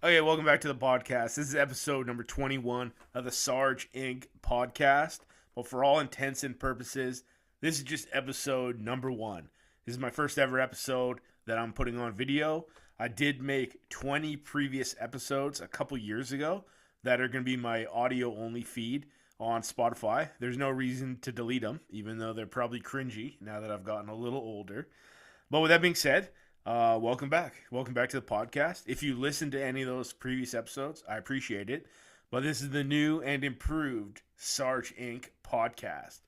Okay, welcome back to the podcast. This is episode number 21 of the SARGEinc Podcast. But for all intents and purposes, this is just episode number 1. This is my first ever episode that I'm putting on video. I did make 20 previous episodes a couple years ago that are going to be my audio-only feed on Spotify. There's no reason to delete them, even though they're probably cringy now that I've gotten a little older. But with that being said, welcome back. Welcome back to the podcast. If you listened to any of those previous episodes, I appreciate it. But this is the new and improved SARGEinc Podcast.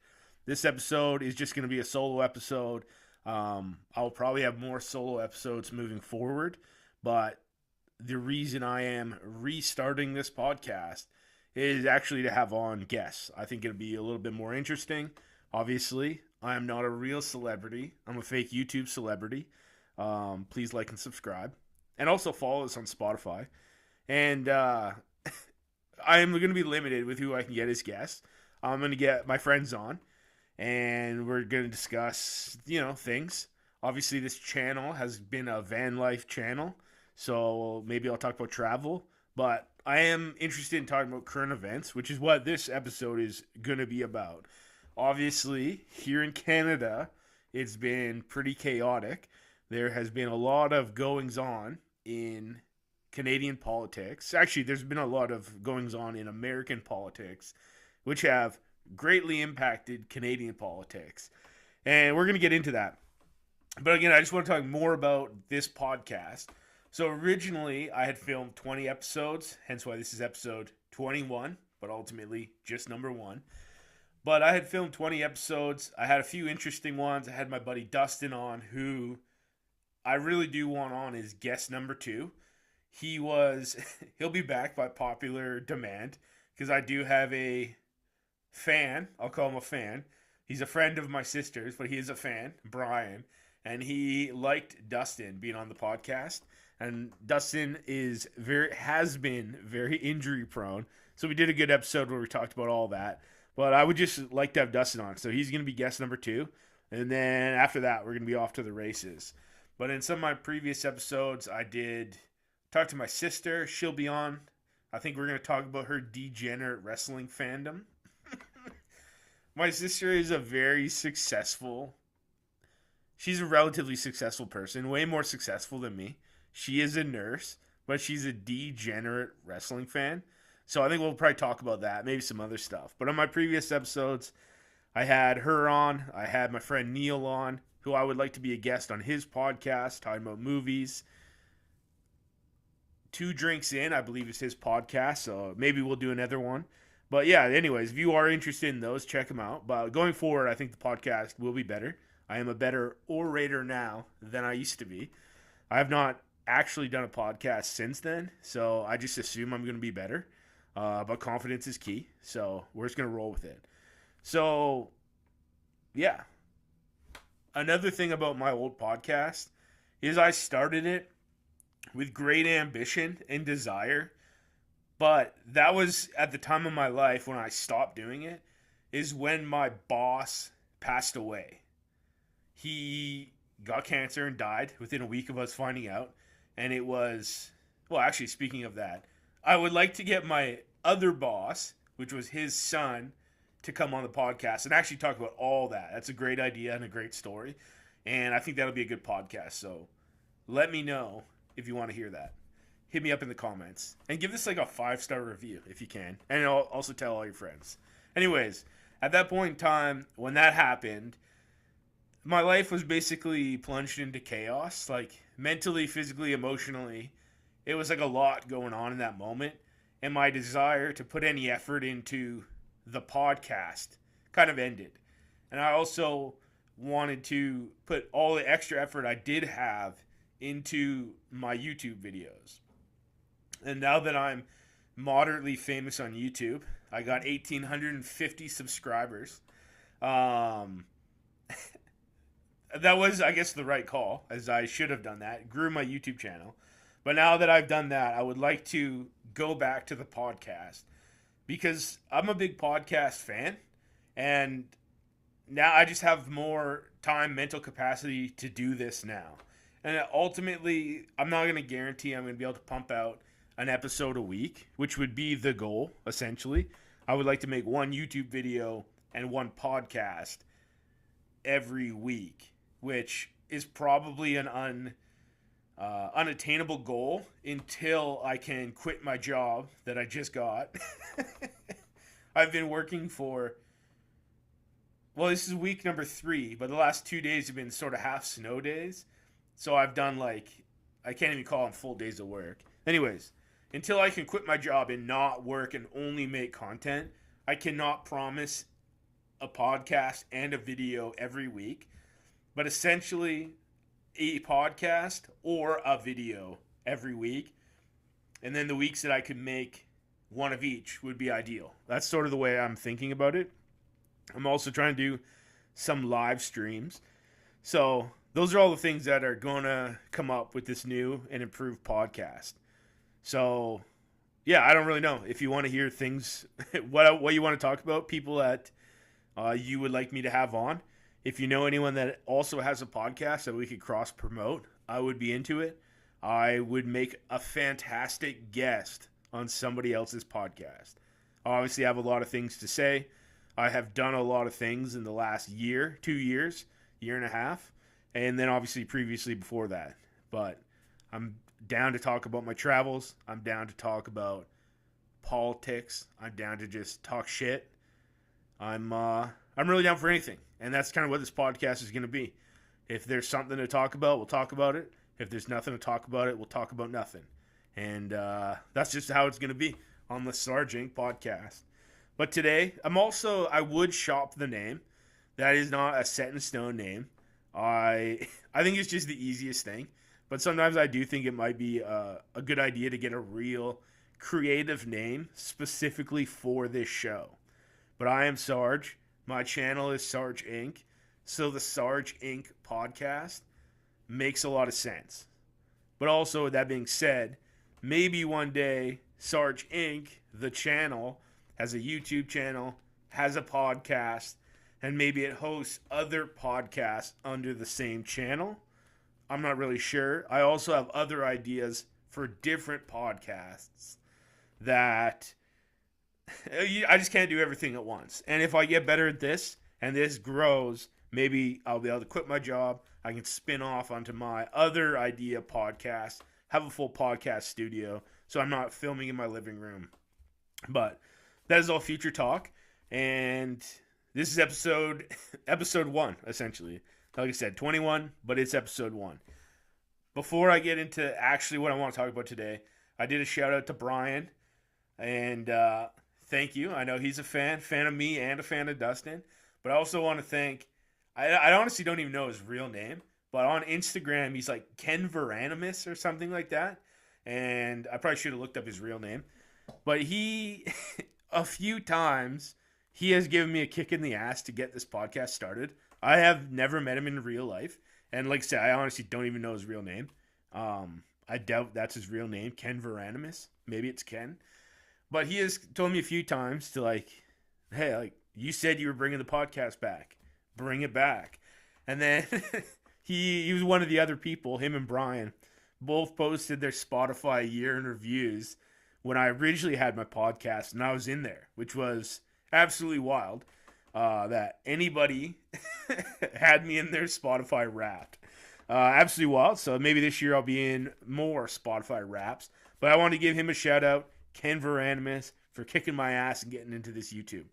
This episode is just going to be a solo episode. I'll probably have more solo episodes moving forward. But the reason I am restarting this podcast is actually to have on guests. I think it'll be a little bit more interesting. Obviously, I am not a real celebrity. I'm a fake YouTube celebrity. Please like and subscribe. And also follow us on Spotify. And I am going to be limited with who I can get as guests. I'm going to get my friends on. And we're going to discuss, things. Obviously, this channel has been a van life channel. So maybe I'll talk about travel. But I am interested in talking about current events, which is what this episode is going to be about. Obviously, here in Canada, it's been pretty chaotic. There has been a lot of goings-on in Canadian politics. Actually, there's been a lot of goings-on in American politics, which have greatly impacted Canadian politics. And we're going to get into that. But again, I just want to talk more about this podcast. So originally, I had filmed 20 episodes, hence why this is episode 21, but ultimately just number 1. But I had filmed 20 episodes. I had a few interesting ones. I had my buddy Dustin on, who I really do want on as guest number 2. He'll be back by popular demand, because I do have a fan. I'll call him a fan. He's a friend of my sister's, but he is a fan, Brian. And he liked Dustin being on the podcast. And Dustin has been very injury prone. So we did a good episode where we talked about all that. But I would just like to have Dustin on. So he's going to be guest number 2. And then after that, we're going to be off to the races. But in some of my previous episodes, I did talk to my sister. She'll be on. I think we're going to talk about her degenerate wrestling fandom. My sister is she's a relatively successful person, way more successful than me. She is a nurse, but she's a degenerate wrestling fan. So I think we'll probably talk about that, maybe some other stuff. But on my previous episodes, I had her on. I had my friend Neil on, who I would like to be a guest on his podcast, talking about movies. 2 Drinks In, I believe, is his podcast, so maybe we'll do another one. But yeah, anyways, if you are interested in those, check them out. But going forward, I think the podcast will be better. I am a better orator now than I used to be. I have not actually done a podcast since then, so I just assume I'm going to be better. But confidence is key, so we're just going to roll with it. So, yeah. Another thing about my old podcast is I started it with great ambition and desire, but that was at the time of my life when I stopped doing it, is when my boss passed away. He got cancer and died within a week of us finding out. And it was, well, actually, speaking of that, I would like to get my other boss, which was his son, to come on the podcast and actually talk about all that. That's a great idea and a great story. And I think that'll be a good podcast. So let me know if you want to hear that. Hit me up in the comments. And give this like a 5-star review if you can. And also tell all your friends. Anyways, at that point in time, when that happened, my life was basically plunged into chaos, like mentally, physically, emotionally. It was like a lot going on in that moment, and my desire to put any effort into the podcast kind of ended. And I also wanted to put all the extra effort I did have into my YouTube videos. And now that I'm moderately famous on YouTube, I got 1,850 subscribers. That was, I guess, the right call, as I should have done that. Grew my YouTube channel. But now that I've done that, I would like to go back to the podcast, because I'm a big podcast fan, and now I just have more time, mental capacity to do this now. And ultimately, I'm not going to guarantee I'm going to be able to pump out an episode a week, which would be the goal, essentially. I would like to make one YouTube video and one podcast every week, which is probably an unattainable goal until I can quit my job that I just got. I've been working for, well, this is week number 3, but the last 2 days have been sort of half snow days. So I've done I can't even call them full days of work. Anyways, until I can quit my job and not work and only make content, I cannot promise a podcast and a video every week. But essentially, a podcast or a video every week. And then the weeks that I could make one of each would be ideal. That's sort of the way I'm thinking about it. I'm also trying to do some live streams. So those are all the things that are going to come up with this new and improved podcast. So, yeah, I don't really know if you want to hear things, what you want to talk about, people that you would like me to have on. If you know anyone that also has a podcast that we could cross-promote, I would be into it. I would make a fantastic guest on somebody else's podcast. Obviously, I have a lot of things to say. I have done a lot of things in the last year, 2 years, year and a half, and then obviously previously before that. But I'm down to talk about my travels. I'm down to talk about politics. I'm down to just talk shit. I'm really down for anything, and that's kind of what this podcast is going to be. If there's something to talk about, we'll talk about it. If there's nothing to talk about it, we'll talk about nothing. And that's just how it's going to be on the SARGEinc Podcast. But today, I would shop the name. That is not a set in stone name. I think it's just the easiest thing. But sometimes I do think it might be a good idea to get a real creative name specifically for this show. But I am Sarge. My channel is SARGEinc. So the SARGEinc Podcast makes a lot of sense. But also, with that being said, maybe one day SARGEinc, the channel, has a YouTube channel, has a podcast, and maybe it hosts other podcasts under the same channel. I'm not really sure. I also have other ideas for different podcasts that I just can't do everything at once. And if I get better at this and this grows, maybe I'll be able to quit my job. I can spin off onto my other idea podcast, have a full podcast studio, so I'm not filming in my living room. But that is all future talk. And this is episode 1, essentially. Like I said, 21, but it's episode 1. Before I get into actually what I want to talk about today, I did a shout out to Brian. And thank you. I know he's a fan of me and a fan of Dustin. But I also want to thank, I honestly don't even know his real name. But on Instagram, he's like Ken Veranimus or something like that. And I probably should have looked up his real name. But he, a few times, he has given me a kick in the ass to get this podcast started. I have never met him in real life. And like I said, I honestly don't even know his real name. I doubt that's his real name, Ken Veranimus. Maybe it's Ken. But he has told me a few times to hey, you said you were bringing the podcast back. Bring it back. And then he was one of the other people, him and Brian, both posted their Spotify year in reviews when I originally had my podcast and I was in there, which was absolutely wild that anybody had me in their Spotify Wrapped. Absolutely wild. So maybe this year I'll be in more Spotify Wraps. But I want to give him a shout out, Ken Veranimus, for kicking my ass and getting into this YouTube.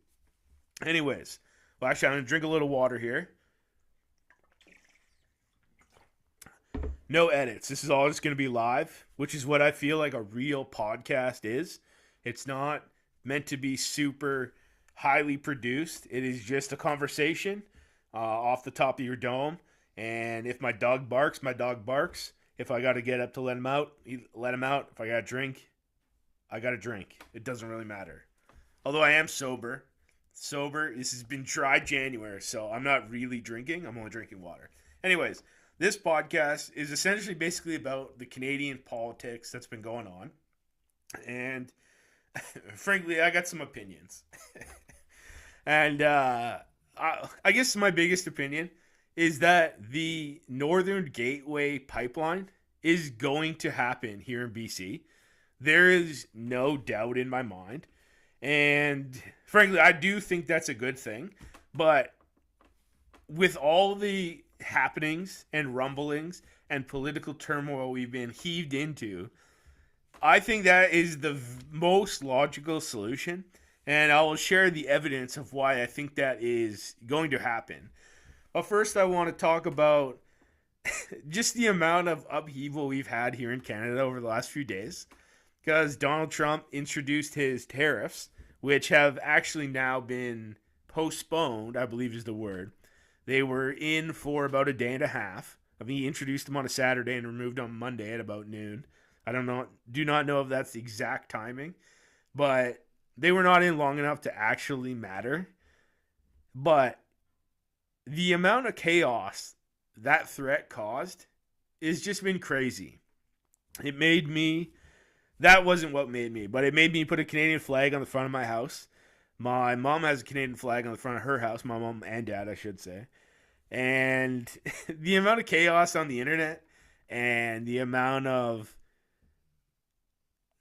Anyways, well, actually, I'm going to drink a little water here. No edits. This is all just going to be live, which is what I feel like a real podcast is. It's not meant to be super highly produced. It is just a conversation off the top of your dome. And if my dog barks, my dog barks. If I got to get up to let him out, let him out. If I got to drink, I got to drink. It doesn't really matter. Although I am sober. This has been dry January, so I'm not really drinking. I'm only drinking water. Anyways, this podcast is essentially basically about the Canadian politics that's been going on. And frankly, I got some opinions. And I guess my biggest opinion is that the Northern Gateway pipeline is going to happen here in BC. There is no doubt in my mind. And frankly, I do think that's a good thing. But with all the happenings and rumblings and political turmoil we've been heaved into, I think that is the most logical solution. And I will share the evidence of why I think that is going to happen. But first, I want to talk about just the amount of upheaval we've had here in Canada over the last few days. Because Donald Trump introduced his tariffs, which have actually now been postponed, I believe is the word. They were in for about a day and a half. I mean, he introduced them on a Saturday and removed them on Monday at about noon. I do not know if that's the exact timing, but they were not in long enough to actually matter. But the amount of chaos that threat caused has just been crazy. That wasn't what made me, but it made me put a Canadian flag on the front of my house. My mom has a Canadian flag on the front of her house. My mom and dad, I should say. And the amount of chaos on the internet and the amount of...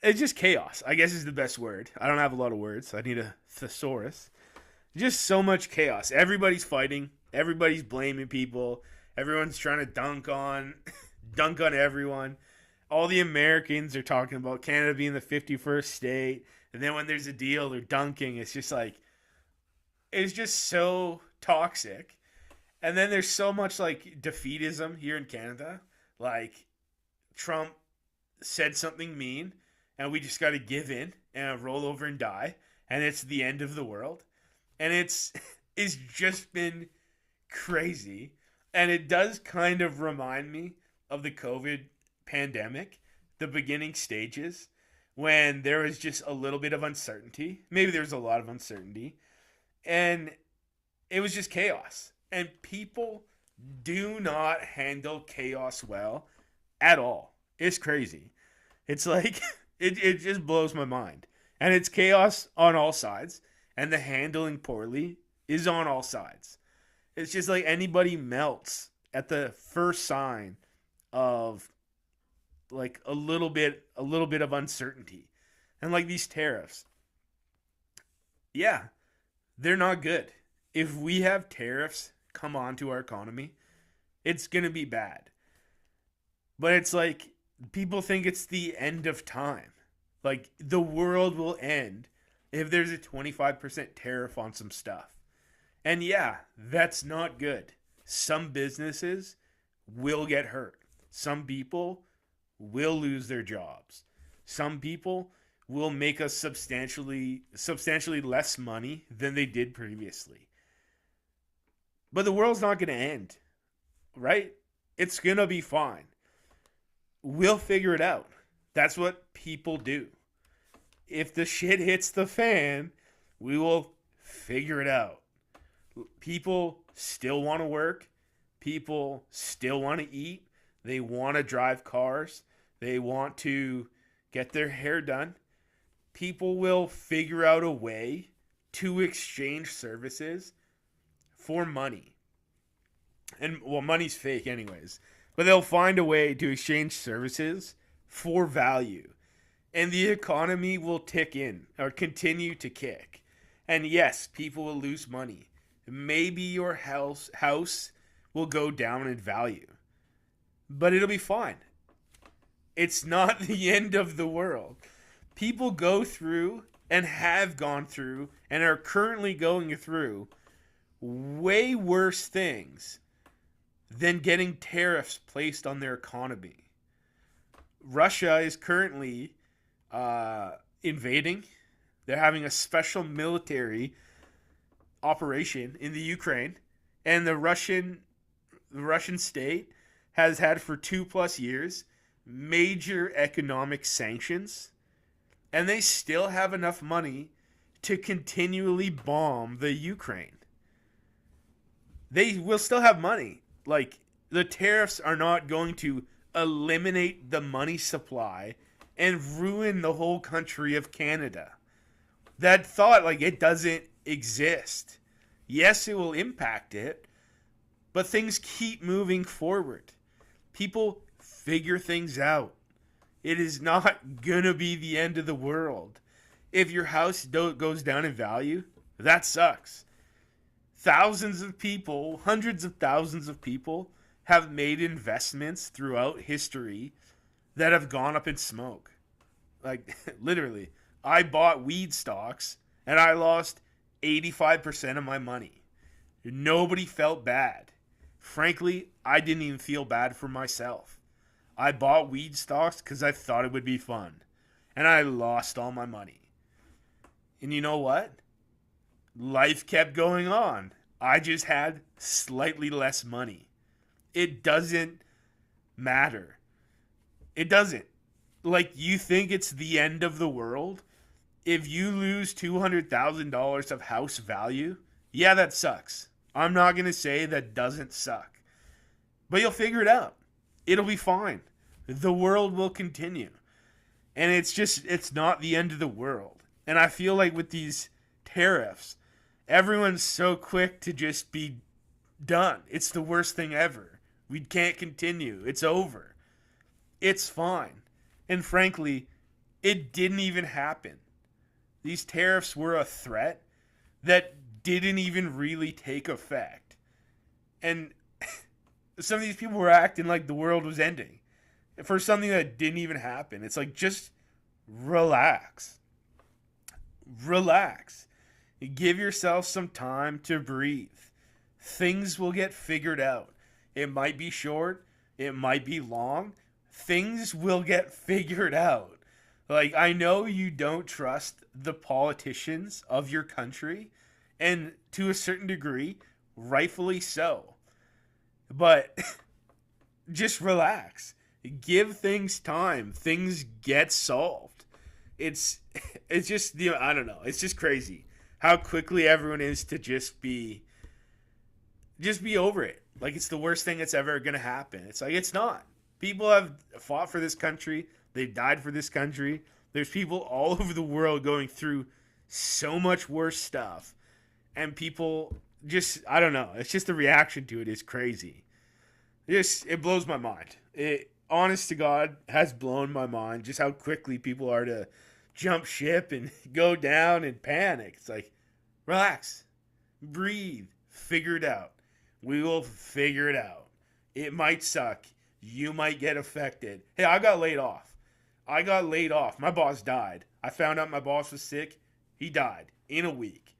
It's just chaos, I guess is the best word. I don't have a lot of words. I need a thesaurus. Just so much chaos. Everybody's fighting. Everybody's blaming people. Everyone's trying to dunk on everyone. All the Americans are talking about Canada being the 51st state. And then when there's a deal, they're dunking. It's just like, it's just so toxic. And then there's so much like defeatism here in Canada. Like Trump said something mean and we just got to give in and roll over and die. And it's the end of the world. And it's just been crazy. And it does kind of remind me of the COVID pandemic, the beginning stages, when there was just a little bit of uncertainty. Maybe there was a lot of uncertainty. And it was just chaos. And people do not handle chaos well at all. It's crazy. It's like, it just blows my mind. And it's chaos on all sides. And the handling poorly is on all sides. It's just like anybody melts at the first sign of like a little bit of uncertainty. And like these tariffs. Yeah, they're not good. If we have tariffs come onto our economy, it's going to be bad. But it's like people think it's the end of time. Like the world will end if there's a 25% tariff on some stuff. And yeah, that's not good. Some businesses will get hurt. Some people will lose their jobs. Some people will make us substantially less money than they did previously. But the world's not going to end, right? It's going to be fine. We'll figure it out. That's what people do. If the shit hits the fan, we will figure it out. People still want to work. People still want to eat. They want to drive cars. They want to get their hair done. People will figure out a way to exchange services for money. And, well, money's fake anyways. But they'll find a way to exchange services for value. And the economy will tick in or continue to kick. And yes, people will lose money. Maybe your house will go down in value. But it'll be fine. It's not the end of the world. People go through and have gone through and are currently going through way worse things than getting tariffs placed on their economy. Russia is currently invading. They're having a special military operation in the Ukraine, and the Russian state has had for 2+ years major economic sanctions, and they still have enough money to continually bomb the Ukraine. They will still have money. Like, the tariffs are not going to eliminate the money supply and ruin the whole country of Canada. That thought, like, it doesn't exist. Yes, it will impact it, but things keep moving forward. People figure things out. It is not gonna be the end of the world. If your house goes down in value, that sucks. Thousands of people, hundreds of thousands of people have made investments throughout history that have gone up in smoke. Like, literally, I bought weed stocks and I lost 85% of my money. Nobody felt bad. Frankly, I didn't even feel bad for myself. I bought weed stocks because I thought it would be fun. And I lost all my money. And you know what? Life kept going on. I just had slightly less money. It doesn't matter. It doesn't. Like, you think it's the end of the world? If you lose $200,000 of house value, yeah, that sucks. I'm not going to say that doesn't suck. But you'll figure it out. It'll be fine. The world will continue. And it's not the end of the world. And I feel like with these tariffs, everyone's so quick to just be done. It's the worst thing ever. We can't continue. It's over. It's fine. And frankly, it didn't even happen. These tariffs were a threat that didn't even really take effect. And some of these people were acting like the world was ending for something that didn't even happen. It's like, just relax. Relax. Give yourself some time to breathe. Things will get figured out. It might be short. It might be long. Things will get figured out. Like, I know you don't trust the politicians of your country, and to a certain degree, rightfully so. But just relax. Give things time. Things get solved. It's just, I don't know. It's just crazy how quickly everyone is to just be over it. Like, it's the worst thing that's ever going to happen. It's like, it's not. People have fought for this country. They died for this country. There's people all over the world going through so much worse stuff. And people just, I don't know. It's just the reaction to it is crazy. It blows my mind. It, honest to God, has blown my mind just how quickly people are to jump ship and go down and panic. It's like, relax, breathe, figure it out. We will figure it out. It might suck. You might get affected. Hey, I got laid off. My boss died. I found out my boss was sick. He died in a week.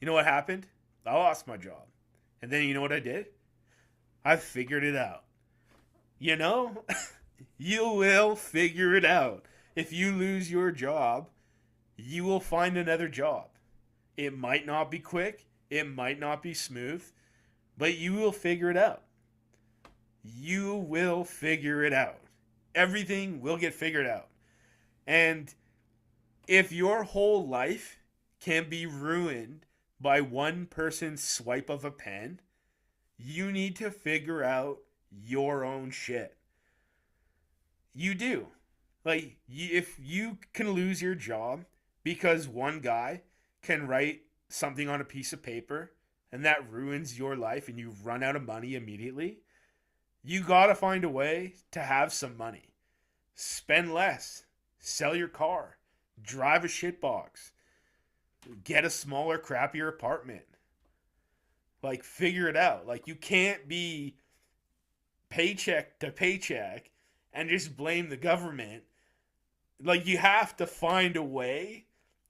You know what happened? I lost my job. And then you know what I did? I figured it out. You know? You will figure it out. If you lose your job, you will find another job. It might not be quick. It might not be smooth. But you will figure it out. You will figure it out. Everything will get figured out. And if your whole life can be ruined by one person's swipe of a pen, you need to figure out your own shit. You do. Like, if you can lose your job because one guy can write something on a piece of paper and that ruins your life and you run out of money immediately, you gotta find a way to have some money. Spend less. Sell your car. Drive a shitbox. Get a smaller, crappier apartment. Like, figure it out. Like, you can't be paycheck to paycheck and just blame the government. Like, you have to find a way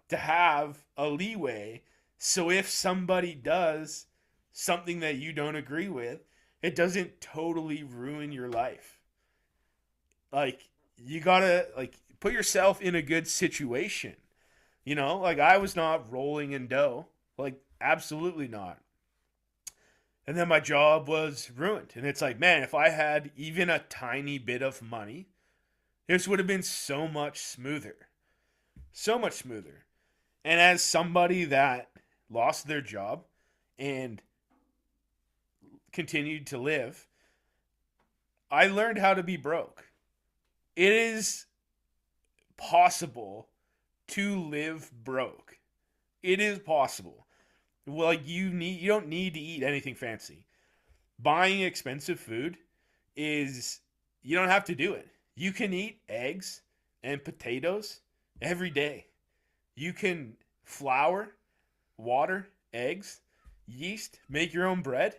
to have a leeway so if somebody does something that you don't agree with, it doesn't totally ruin your life. Like, you gotta, like, put yourself in a good situation. You know, like, I was not rolling in dough. Like, absolutely not. And then my job was ruined. And it's like, man, if I had even a tiny bit of money, this would have been so much smoother. So much smoother. And as somebody that lost their job and continued to live, I learned how to be broke. It is possible to live broke. It is possible. Well, like, you don't need to eat anything fancy. Buying expensive food you don't have to do it. You can eat eggs and potatoes every day. You can flour, water, eggs, yeast, make your own bread,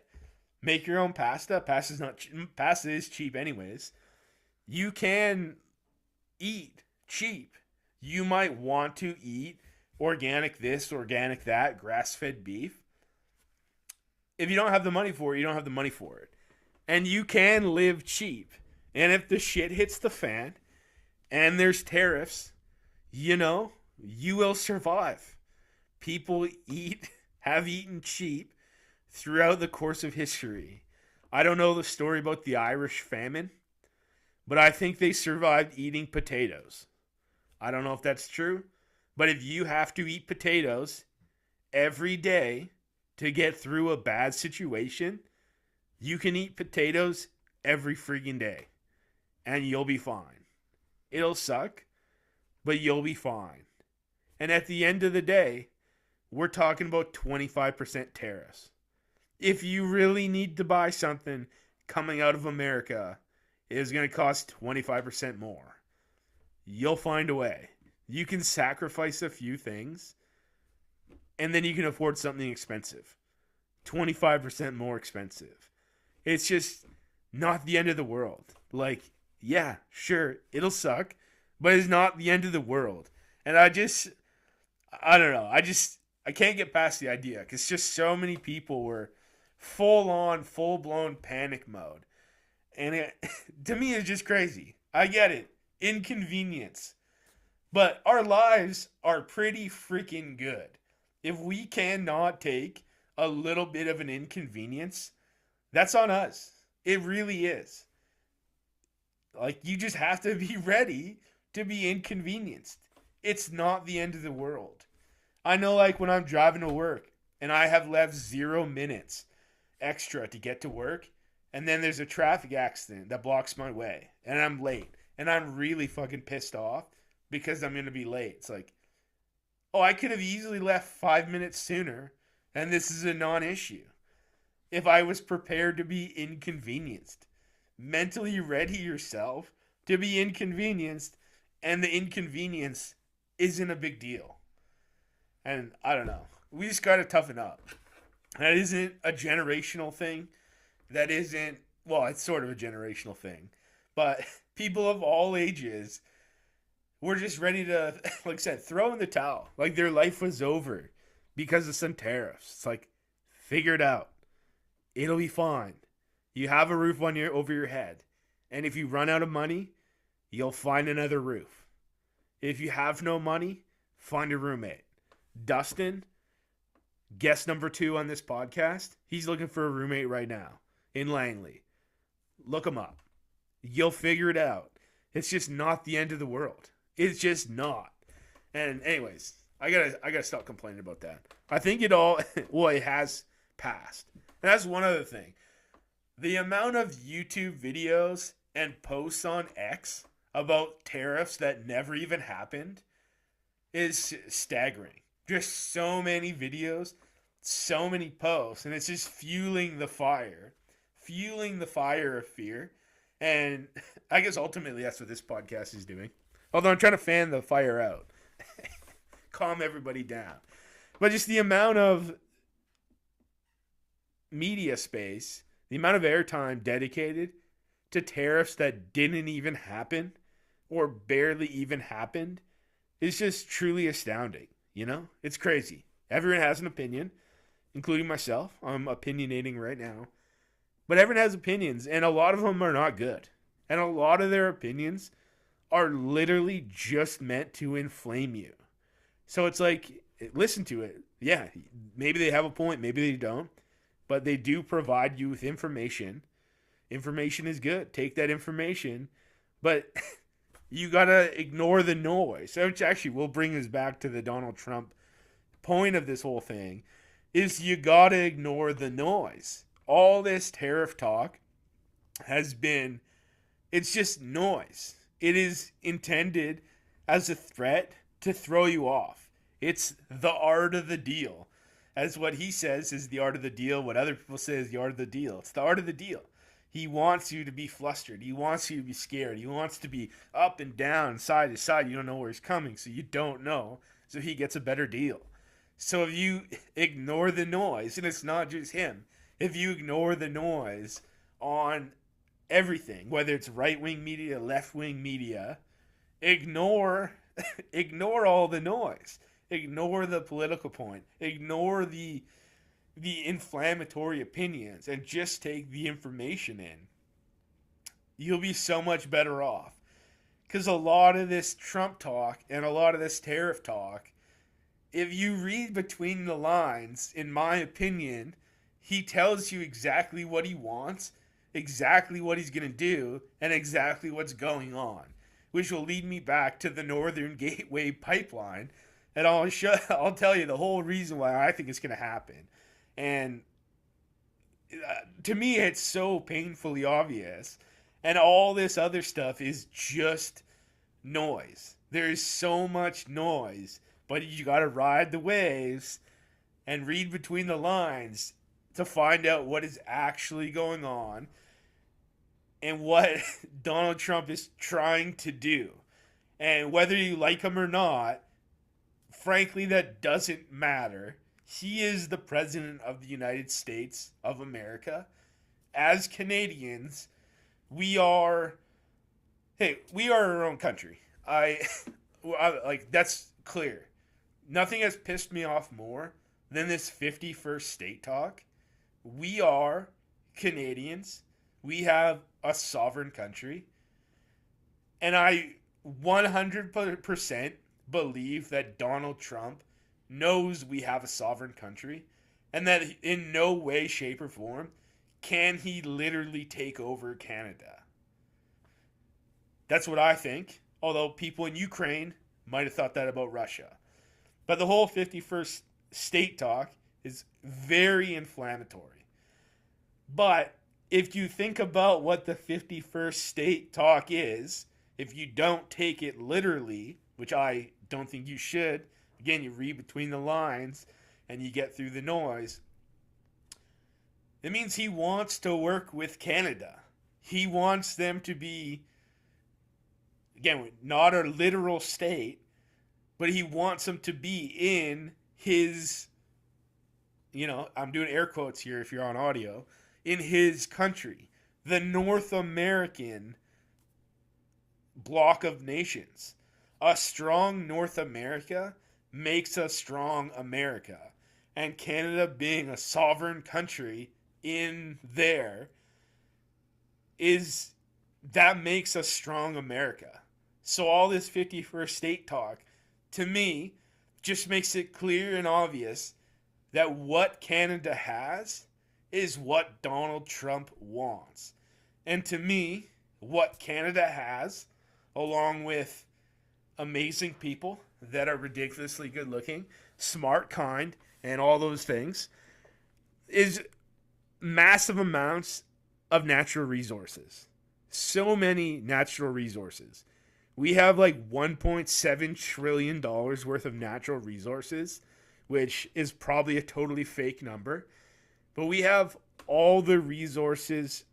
make your own pasta. Pasta is cheap anyways. You can eat cheap. You might want to eat organic this, organic that, grass-fed beef. If you don't have the money for it, you don't have the money for it. And you can live cheap. And if the shit hits the fan and there's tariffs, you will survive. People have eaten cheap throughout the course of history. I don't know the story about the Irish famine, but I think they survived eating potatoes. I don't know if that's true, but if you have to eat potatoes every day to get through a bad situation, you can eat potatoes every freaking day and you'll be fine. It'll suck, but you'll be fine. And at the end of the day, we're talking about 25% tariffs. If you really need to buy something coming out of America, it is going to cost 25% more. You'll find a way. You can sacrifice a few things, and then you can afford something expensive. 25% more expensive. It's just not the end of the world. Like, yeah, sure, it'll suck, but it's not the end of the world. And I don't know. I can't get past the idea because just so many people were full-blown panic mode. And it, to me, it's just crazy. I get it. Inconvenience. But our lives are pretty freaking good. If we cannot take a little bit of an inconvenience, that's on us. It really is. Like, you just have to be ready to be inconvenienced. It's not the end of the world. I know, like, when I'm driving to work and I have left 0 minutes extra to get to work, and then there's a traffic accident that blocks my way, and I'm late, and I'm really fucking pissed off because I'm going to be late. It's like, oh, I could have easily left 5 minutes sooner, and this is a non-issue. If I was prepared to be inconvenienced, mentally ready yourself to be inconvenienced, and the inconvenience isn't a big deal. And I don't know. We just got to toughen up. That isn't a generational thing. That isn't, well, it's sort of a generational thing. But people of all ages were just ready to, like I said, throw in the towel. Like their life was over because of some tariffs. It's like, figure it out. It'll be fine. You have a roof over your head. And if you run out of money, you'll find another roof. If you have no money, find a roommate. Dustin, guest number 2 on this podcast, he's looking for a roommate right now in Langley. Look him up. You'll figure it out. It's just not the end of the world. It's just not. And anyways, I gotta stop complaining about that. I think it has passed. And that's one other thing. The amount of YouTube videos and posts on X about tariffs that never even happened is staggering. Just so many videos, so many posts, and it's just fueling the fire of fear. And I guess ultimately that's what this podcast is doing. Although I'm trying to fan the fire out, calm everybody down. But just the amount of media space, the amount of airtime dedicated to tariffs that didn't even happen or barely even happened is just truly astounding. You know, it's crazy. Everyone has an opinion, including myself. I'm opinionating right now. But everyone has opinions, and a lot of them are not good. And a lot of their opinions are literally just meant to inflame you. So it's like, listen to it. Yeah, maybe they have a point, maybe they don't. But they do provide you with information. Information is good. Take that information. But you got to ignore the noise, which actually will bring us back to the Donald Trump point of this whole thing, is you got to ignore the noise. All this tariff talk it's just noise. It is intended as a threat to throw you off. It's the art of the deal. As what he says is the art of the deal, what other people say is the art of the deal. It's the art of the deal. He wants you to be flustered. He wants you to be scared. He wants to be up and down, side to side. You don't know where he's coming, so you don't know. So he gets a better deal. So if you ignore the noise, and it's not just him, if you ignore the noise on everything, whether it's right-wing media, left-wing media, ignore all the noise. Ignore the political point. Ignore the inflammatory opinions and just take the information in. You'll be so much better off. Because a lot of this Trump talk and a lot of this tariff talk, if you read between the lines, in my opinion, he tells you exactly what he wants, exactly what he's going to do, and exactly what's going on, which will lead me back to the Northern Gateway pipeline. And I'll tell you the whole reason why I think it's going to happen. And to me, it's so painfully obvious. And all this other stuff is just noise. There is so much noise. But you got to ride the waves and read between the lines to find out what is actually going on and what Donald Trump is trying to do. And whether you like him or not, frankly, that doesn't matter. He is the president of the United States of America. As Canadians, we are our own country. Like, that's clear. Nothing has pissed me off more than this 51st state talk. We are Canadians. We have a sovereign country. And I 100% believe that Donald Trump knows we have a sovereign country and that in no way, shape, or form can he literally take over Canada. That's what I think, although people in Ukraine might have thought that about Russia. But the whole 51st state talk is very inflammatory. But if you think about what the 51st state talk is, if you don't take it literally, which I don't think you should, again, you read between the lines and you get through the noise, it means he wants to work with Canada. He wants them to be, again, not a literal state, but he wants them to be in his, I'm doing air quotes here if you're on audio, in his country, the North American block of nations. A strong North America makes a strong America. And Canada being a sovereign country in there that makes a strong America. So all this 51st state talk, to me, just makes it clear and obvious that what Canada has is what Donald Trump wants. And to me, what Canada has, along with amazing people that are ridiculously good looking, smart, kind, and all those things, is massive amounts of natural resources. So many natural resources. We have like $1.7 trillion worth of natural resources, which is probably a totally fake number. But we have all the resources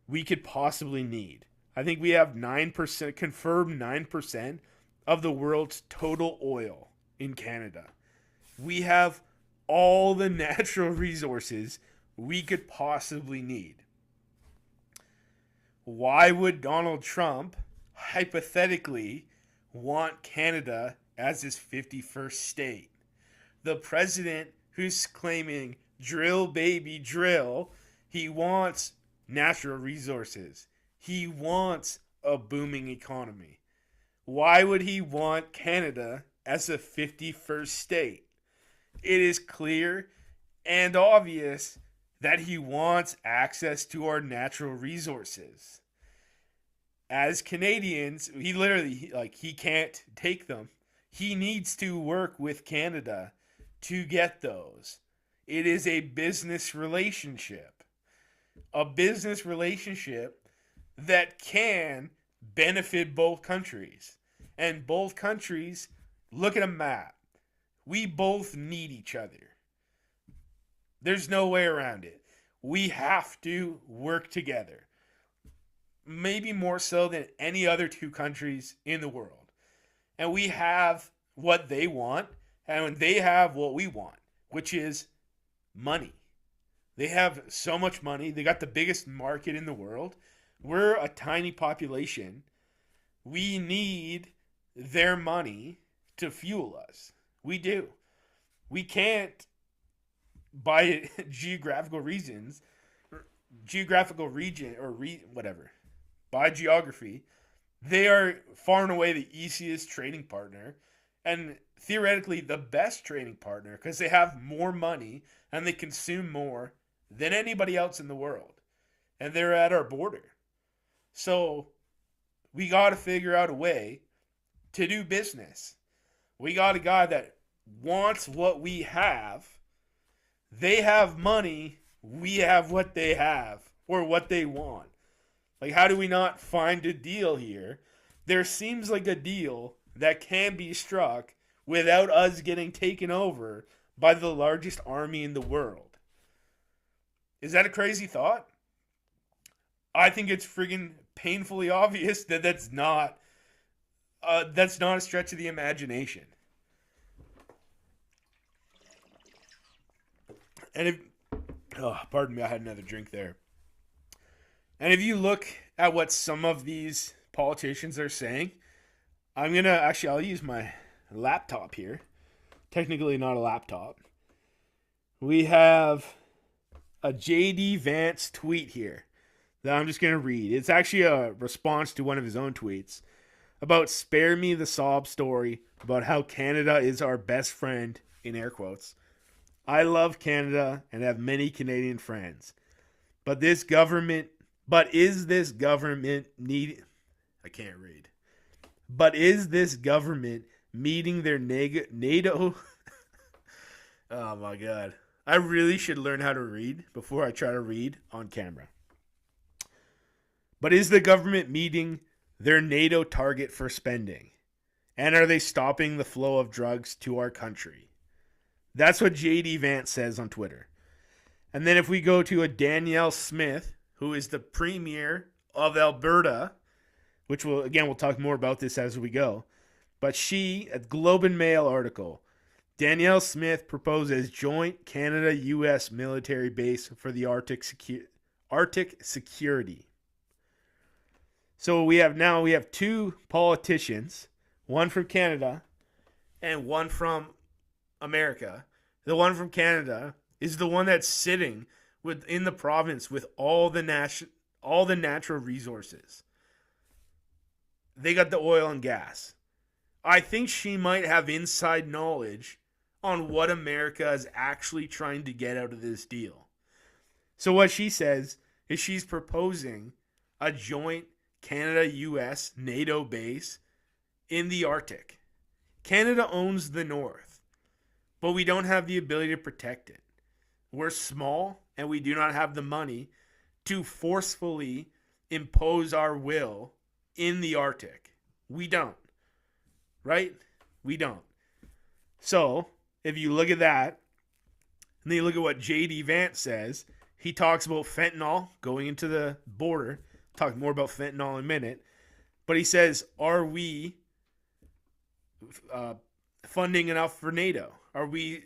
we could possibly need. I think we have 9%, confirmed 9% of the world's total oil in Canada. We have all the natural resources we could possibly need. Why would Donald Trump hypothetically want Canada as his 51st state? The president who's claiming drill baby drill, he wants natural resources. He wants a booming economy. Why would he want Canada as a 51st state? It is clear and obvious that he wants access to our natural resources. As Canadians, he can't take them. He needs to work with Canada to get those. It is a business relationship. A business relationship that can benefit both countries. And both countries, look at a map. We both need each other. There's no way around it. We have to work together. maybe more so than any other two countries in the world. And we have what they want, and they have what we want, which is money. They have so much money. They got the biggest market in the world. We're a tiny population. We need their money to fuel us. We do. We can't, by geographical region, whatever, by geography, they are far and away the easiest trading partner and theoretically the best trading partner because they have more money and they consume more than anybody else in the world. And they're at our border. So we got to figure out a way to do business. We got a guy that wants what we have. They have money. We have what they have or what they want. Like, how do we not find a deal here? There seems like a deal that can be struck without us getting taken over by the largest army in the world. Is that a crazy thought? I think it's friggin' painfully obvious that that's not a stretch of the imagination. And if, pardon me, I had another drink there. And if you look at what some of these politicians are saying, I'll use my laptop here. Technically not a laptop. We have a JD Vance tweet here that I'm just going to read. It's actually a response to one of his own tweets about spare me the sob story about how Canada is our best friend, in air quotes. I love Canada and have many Canadian friends. But is this government meeting their NATO? Oh my God. I really should learn how to read before I try to read on camera. But is the government meeting their NATO target for spending? And are they stopping the flow of drugs to our country? That's what JD Vance says on Twitter. And then if we go to a Danielle Smith, who is the Premier of Alberta, which we'll talk more about this as we go. But a Globe and Mail article, Danielle Smith proposes joint Canada-U.S. military base for the Arctic security. So we have two politicians, one from Canada and one from America. The one from Canada is the one that's sitting within the province with all the natural resources. They got the oil and gas. I think she might have inside knowledge on what America is actually trying to get out of this deal. So what she says is she's proposing a joint Canada-US NATO base in the Arctic. Canada owns the North, but we don't have the ability to protect it. We're small and we do not have the money to forcefully impose our will in the Arctic. We don't. Right? We don't. So, if you look at that, and then you look at what J.D. Vance says, he talks about fentanyl going into the border. Talk more about fentanyl in a minute. But he says, are we funding enough for NATO? Are we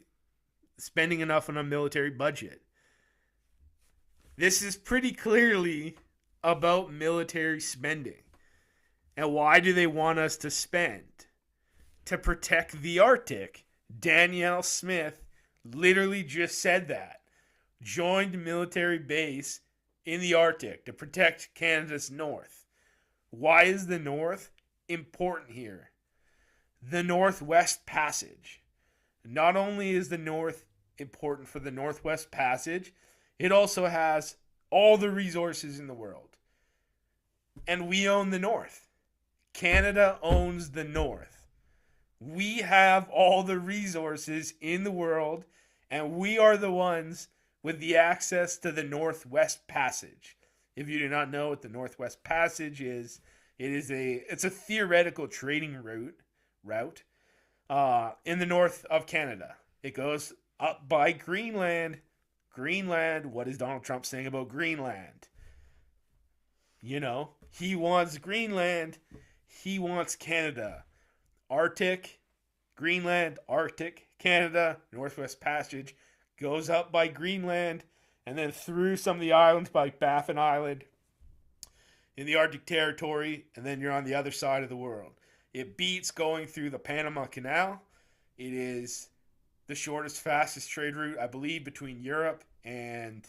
spending enough on a military budget? This is pretty clearly about military spending. And why do they want us to spend? To protect the Arctic. Danielle Smith literally just said that. Joined military base in the Arctic to protect Canada's north. Why is the north important here? The Northwest Passage. Not only is the north important for the Northwest Passage, it also has all the resources in the world. And we own the north. Canada owns the north. We have all the resources in the world, and we are the ones with the access to the Northwest Passage. If you do not know what the Northwest Passage is, it's a theoretical trading route in the north of Canada. It goes up by Greenland. Greenland, what is Donald Trump saying about Greenland? He wants Greenland. He wants Canada. Arctic, Greenland, Arctic, Canada, Northwest Passage goes up by Greenland and then through some of the islands by Baffin Island in the Arctic territory, and then you're on the other side of the world. It beats going through the Panama Canal. It is the shortest, fastest trade route, I believe, between Europe and,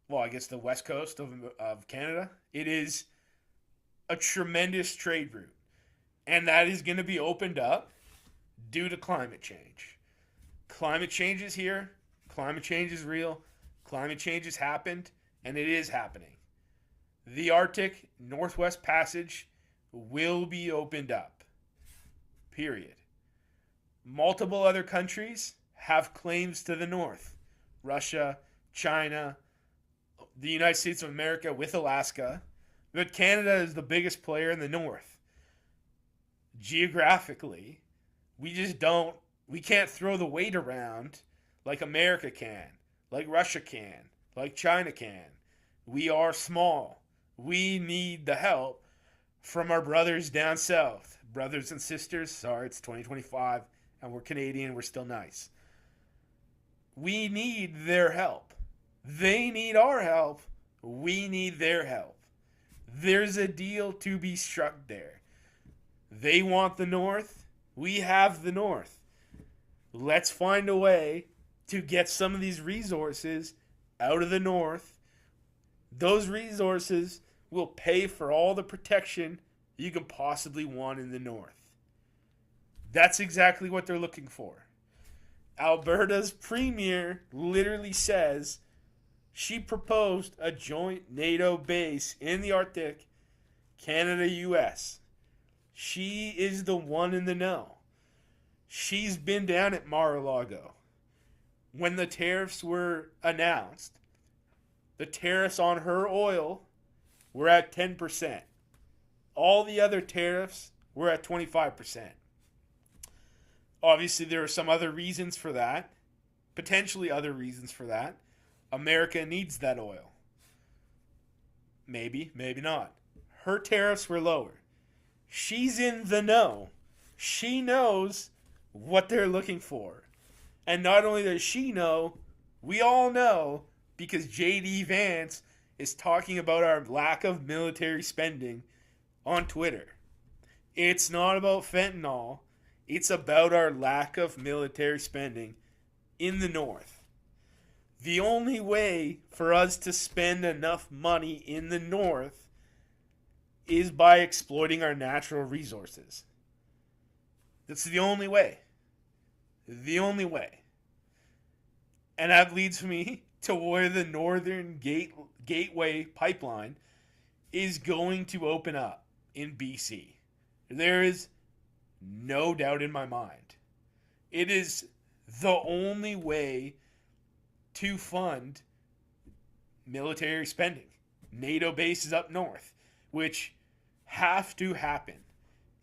well, I guess the west coast of Canada. It is a tremendous trade route. And that is going to be opened up due to climate change. Climate change is here. Climate change is real. Climate change has happened, and it is happening. The Arctic Northwest Passage will be opened up. Period. Multiple other countries have claims to the north. Russia, China, the United States of America with Alaska. But Canada is the biggest player in the north. Geographically, we can't throw the weight around like America can, like Russia can, like China can. We are small. We need the help from our brothers down south. Brothers and sisters, sorry, it's 2025 and we're Canadian, we're still nice. We need their help. They need our help. We need their help. There's a deal to be struck there. They want the north. We have the north. Let's find a way to get some of these resources out of the north. Those resources will pay for all the protection you can possibly want in the north. That's exactly what they're looking for. Alberta's premier literally says she proposed a joint NATO base in the Arctic, Canada-US. She is the one in the know. She's been down at Mar-a-Lago. When the tariffs were announced, the tariffs on her oil were at 10%. All the other tariffs were at 25%. Obviously, there are some other reasons for that. Potentially other reasons for that. America needs that oil. Maybe, maybe not. Her tariffs were lower. She's in the know. She knows what they're looking for. And not only does she know, we all know because J.D. Vance is talking about our lack of military spending on Twitter. It's not about fentanyl. It's about our lack of military spending in the North. The only way for us to spend enough money in the North is by exploiting our natural resources. That's the only way. The only way. And that leads me to where the Northern Gateway Pipeline is going to open up in BC. There is no doubt in my mind. It is the only way to fund military spending. NATO bases up north, which have to happen.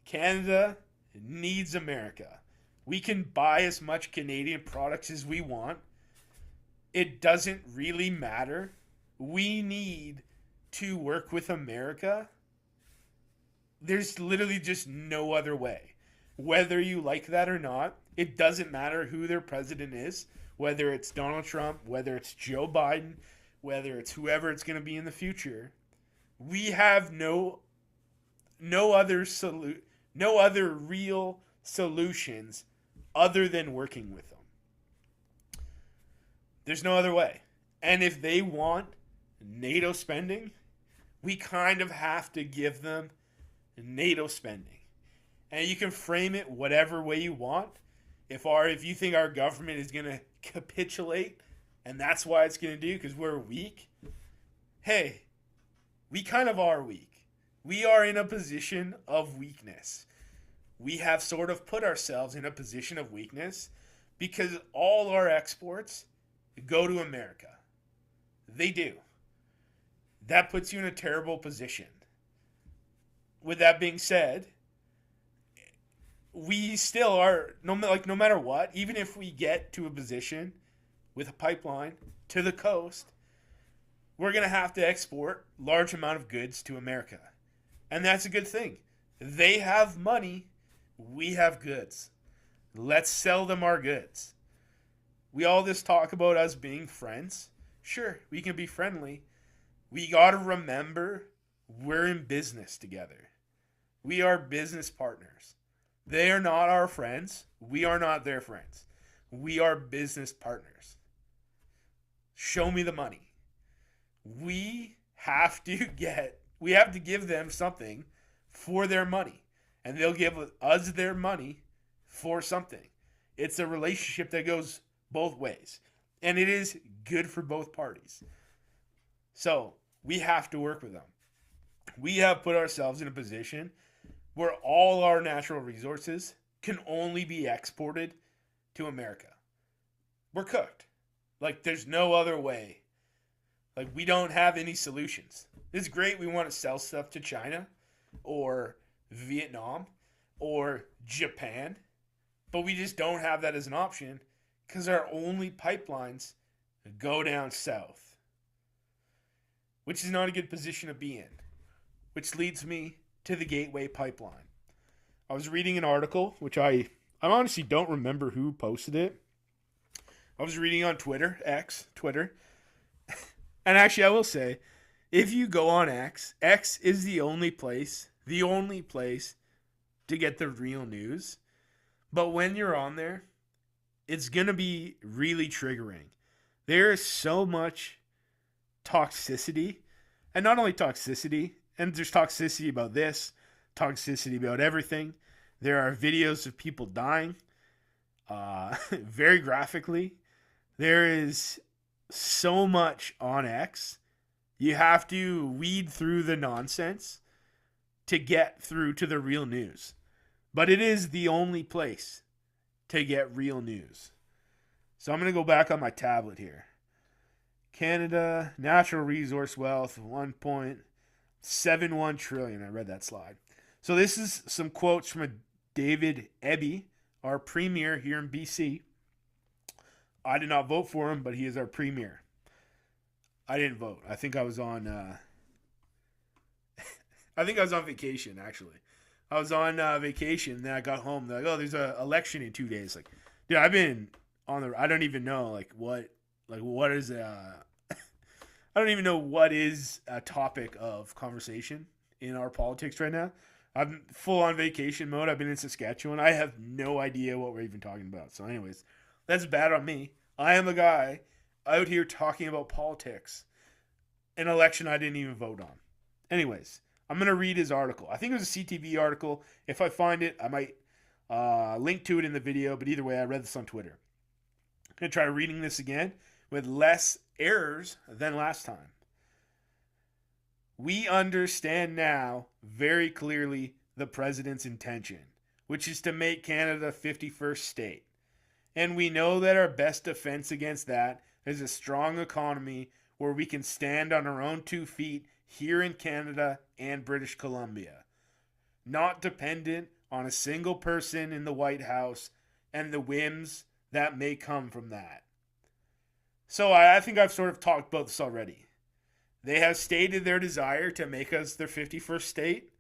Canada needs America. We can buy as much Canadian products as we want. It doesn't really matter. We need to work with America. There's literally just no other way. Whether you like that or not, it doesn't matter who their president is, whether it's Donald Trump, whether it's Joe Biden, whether it's whoever it's going to be in the future. We have no other real solutions other than working with them. There's no other way. And if they want NATO spending, we kind of have to give them NATO spending. And you can frame it whatever way you want. If you think our government is going to capitulate, and that's why it's going to do, because we're weak, hey, we kind of are weak. We are in a position of weakness. We have sort of put ourselves in a position of weakness because all our exports go to America. They do. That puts you in a terrible position. With that being said, we still are, no matter what, even if we get to a position with a pipeline to the coast, we're going to have to export large amount of goods to America. And that's a good thing. They have money, we have goods. Let's sell them our goods. We all this talk about us being friends. Sure, we can be friendly. We got to remember we're in business together. We are business partners. They are not our friends. We are not their friends. We are business partners. Show me the money. We have to give them something for their money. And they'll give us their money for something. It's a relationship that goes both ways. And it is good for both parties. So we have to work with them. We have put ourselves in a position where all our natural resources can only be exported to America. We're cooked. Like, there's no other way. Like, we don't have any solutions. It's great we want to sell stuff to China or Vietnam or Japan, but we just don't have that as an option because our only pipelines go down south, which is not a good position to be in, which leads me to the Gateway Pipeline. I was reading an article, which I honestly don't remember who posted it. I was reading on Twitter. And actually, I will say, if you go on X is the only place to get the real news. But when you're on there, it's going to be really triggering. There is so much toxicity, and not only toxicity, and there's toxicity about this, toxicity about everything. There are videos of people dying, very graphically. There is so much on X. You have to weed through the nonsense to get through to the real news. But it is the only place to get real news. So I'm going to go back on my tablet here. Canada, natural resource wealth, 1.71 trillion. I read that slide. So this is some quotes from David Eby, our premier here in BC. I did not vote for him, but he is our premier. I didn't vote. I think I was on vacation, actually. I was on vacation, then I got home. They're like, oh, there's an election in 2 days. Like, dude, I've been on the... I don't even know, what is... I don't even know what is a topic of conversation in our politics right now. I'm full on vacation mode. I've been in Saskatchewan. I have no idea what we're even talking about. So anyways, that's bad on me. I am a guy out here talking about politics. An election I didn't even vote on. Anyways, I'm going to read his article. I think it was a CTV article. If I find it, I might link to it in the video. But either way, I read this on Twitter. I'm going to try reading this again with less errors than last time. We understand now very clearly the president's intention, which is to make Canada 51st state. And we know that our best defense against that is a strong economy where we can stand on our own 2 feet here in Canada and British Columbia, not dependent on a single person in the White House and the whims that may come from that. So I think I've sort of talked about this already. They have stated their desire to make us their 51st state.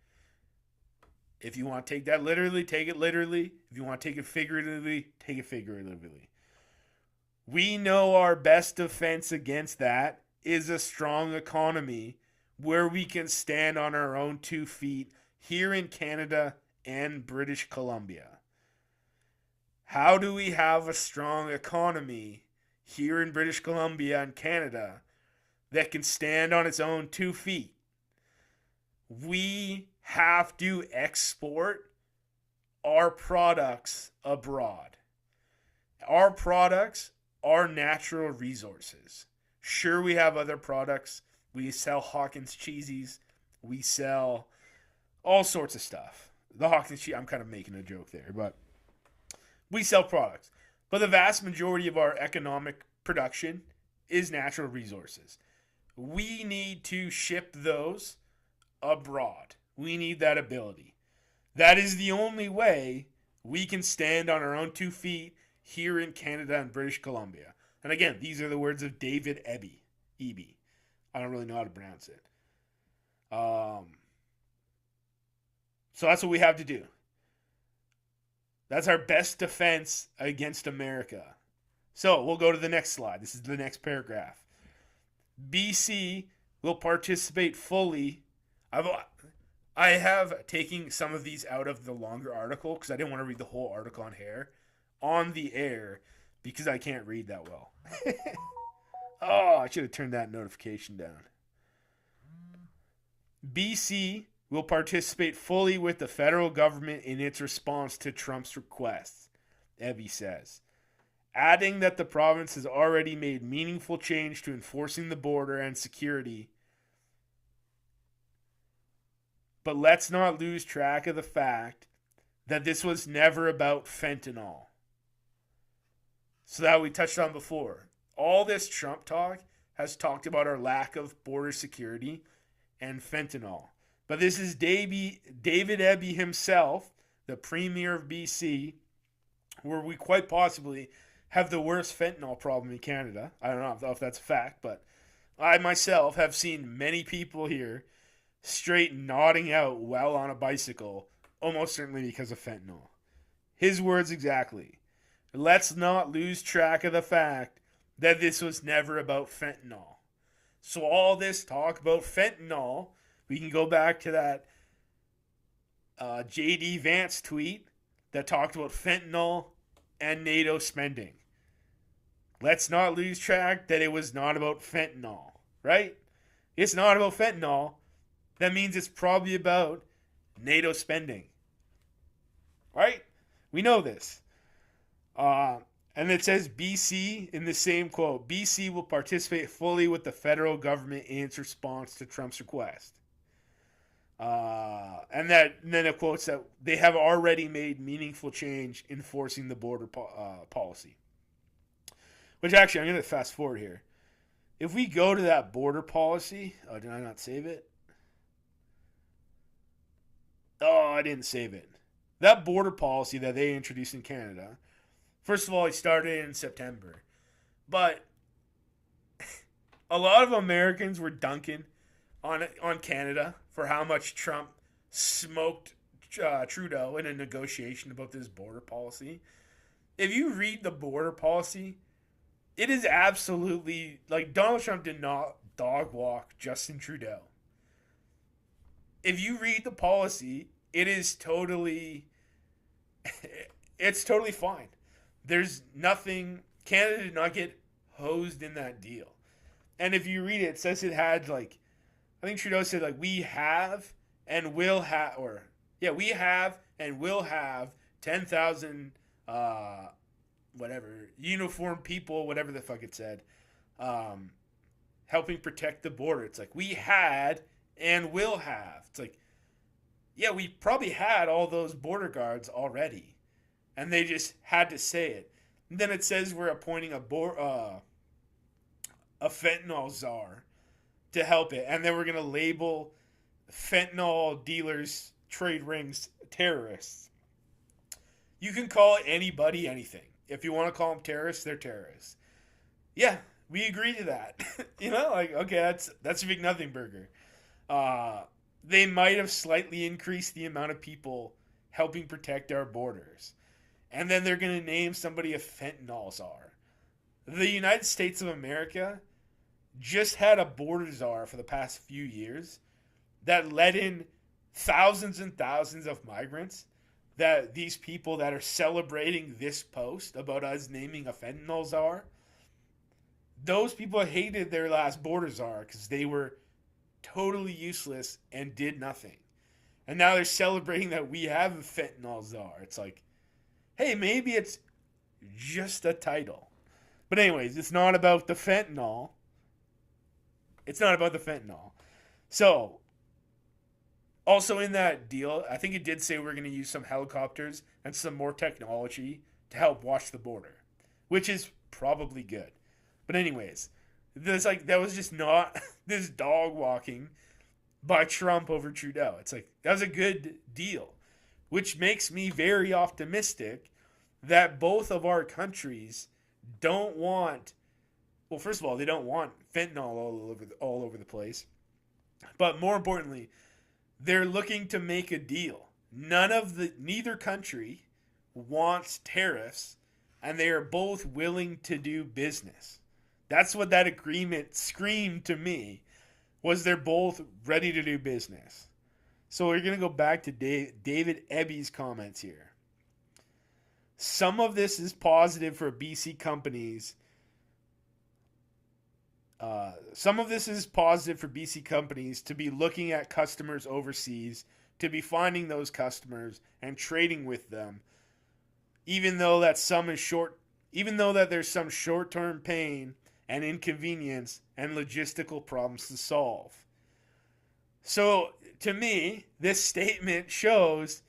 If you want to take that literally, take it literally. If you want to take it figuratively, take it figuratively. We know our best defense against that is a strong economy where we can stand on our own 2 feet here in Canada and British Columbia. How do we have a strong economy here in British Columbia and Canada that can stand on its own 2 feet? We have to export our products abroad. Our products are natural resources. Sure, we have other products. We sell Hawkins cheesies. We sell all sorts of stuff. The Hawkins cheese, I'm kind of making a joke there, but we sell products. But the vast majority of our economic production is natural resources. We need to ship those abroad. We need that ability. That is the only way we can stand on our own 2 feet here in Canada and British Columbia. And again, these are the words of David Eby. I don't really know how to pronounce it. So that's what we have to do. That's our best defense against America. So we'll go to the next slide. This is the next paragraph. BC will participate fully. I have taken some of these out of the longer article because I didn't want to read the whole article on the air because I can't read that well. Oh, I should have turned that notification down. BC will participate fully with the federal government in its response to Trump's requests, Eby says, adding that the province has already made meaningful change to enforcing the border and security. But let's not lose track of the fact that this was never about fentanyl. So that we touched on before. All this Trump talk has talked about our lack of border security and fentanyl. But this is David Eby himself, the Premier of BC, where we quite possibly have the worst fentanyl problem in Canada. I don't know if that's a fact, but I myself have seen many people here straight nodding out while on a bicycle, almost certainly because of fentanyl. His words exactly. Let's not lose track of the fact that this was never about fentanyl. So all this talk about fentanyl, we can go back to that J.D. Vance tweet that talked about fentanyl and NATO spending. Let's not lose track that it was not about fentanyl, right? It's not about fentanyl. That means it's probably about NATO spending, right? We know this. And it says BC in the same quote, BC will participate fully with the federal government in its response to Trump's request. And then it quotes that they have already made meaningful change enforcing the border policy. Which actually, I'm going to fast forward here. If we go to that border policy, did I not save it? Oh, I didn't save it. That border policy that they introduced in Canada, first of all, it started in September. But a lot of Americans were dunking on Canada for how much Trump smoked Trudeau in a negotiation about this border policy. If you read the border policy, it is absolutely, like, Donald Trump did not dog walk Justin Trudeau. If you read the policy, it is totally, it's totally fine. There's nothing, Canada did not get hosed in that deal. And if you read it, it says it had, like, I think Trudeau said, like, we have and will have, we have and will have 10,000, uniformed people, whatever the fuck it said, helping protect the border. It's like, we had and will have. It's like, yeah, we probably had all those border guards already, and they just had to say it. And then it says we're appointing a fentanyl czar to help it, and then we're going to label fentanyl dealers, trade rings, terrorists. You can call anybody anything. If you want to call them terrorists, they're terrorists. Yeah, we agree to that. Okay, that's a big nothing burger. They might have slightly increased the amount of people helping protect our borders. And then they're going to name somebody a fentanyl czar. The United States of America just had a border czar for the past few years that let in thousands and thousands of migrants, that these people that are celebrating this post about us naming a fentanyl czar, those people hated their last border czar because they were totally useless and did nothing. And now they're celebrating that we have a fentanyl czar. It's like, hey, maybe it's just a title. But anyways, it's not about the fentanyl. It's not about the fentanyl. So, also in that deal, I think it did say we're going to use some helicopters and some more technology to help watch the border, which is probably good. But anyways, that was just not this dog walking by Trump over Trudeau. It's like, that was a good deal, which makes me very optimistic that both of our countries don't want well, first of all, they don't want fentanyl all over the place. But more importantly, they're looking to make a deal. Neither country wants tariffs, and they are both willing to do business. That's what that agreement screamed to me, was they're both ready to do business. So we're going to go back to David Eby's comments here. Some of this is positive for BC companies. To be looking at customers overseas, to be finding those customers and trading with them, even though that there's some short-term pain and inconvenience and logistical problems to solve. So, to me, this statement shows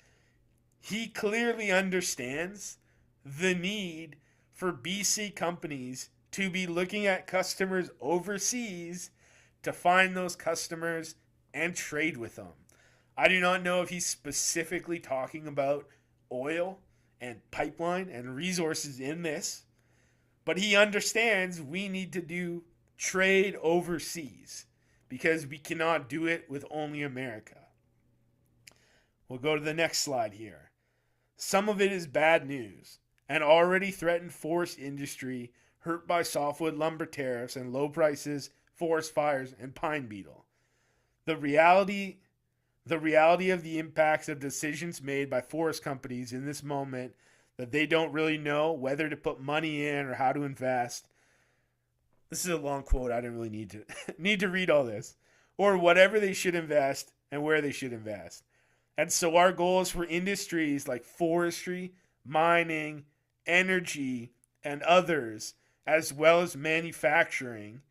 he clearly understands the need for BC companies to be looking at customers overseas to find those customers and trade with them. I do not know if he's specifically talking about oil and pipeline and resources in this, but he understands we need to do trade overseas because we cannot do it with only America. We'll go to the next slide here. Some of it is bad news. An already threatened forest industry hurt by softwood lumber tariffs and low prices, forest fires, and pine beetle. The reality of the impacts of decisions made by forest companies in this moment that they don't really know whether to put money in or how to invest. This is a long quote. I didn't really need to read all this. Or whatever they should invest and where they should invest. And so our goals for industries like forestry, mining, energy, and others, as well as manufacturing,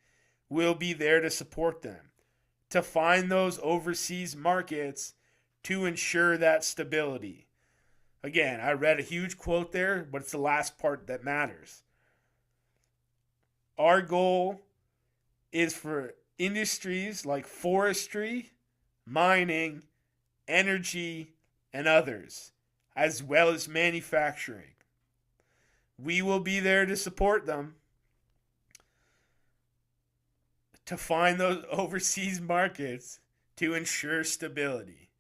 will be there to support them, to find those overseas markets to ensure that stability. Again, I read a huge quote there, but it's the last part that matters. Our goal is for industries like forestry, mining, energy, and others, as well as manufacturing. We will be there to support them, to find those overseas markets to ensure stability.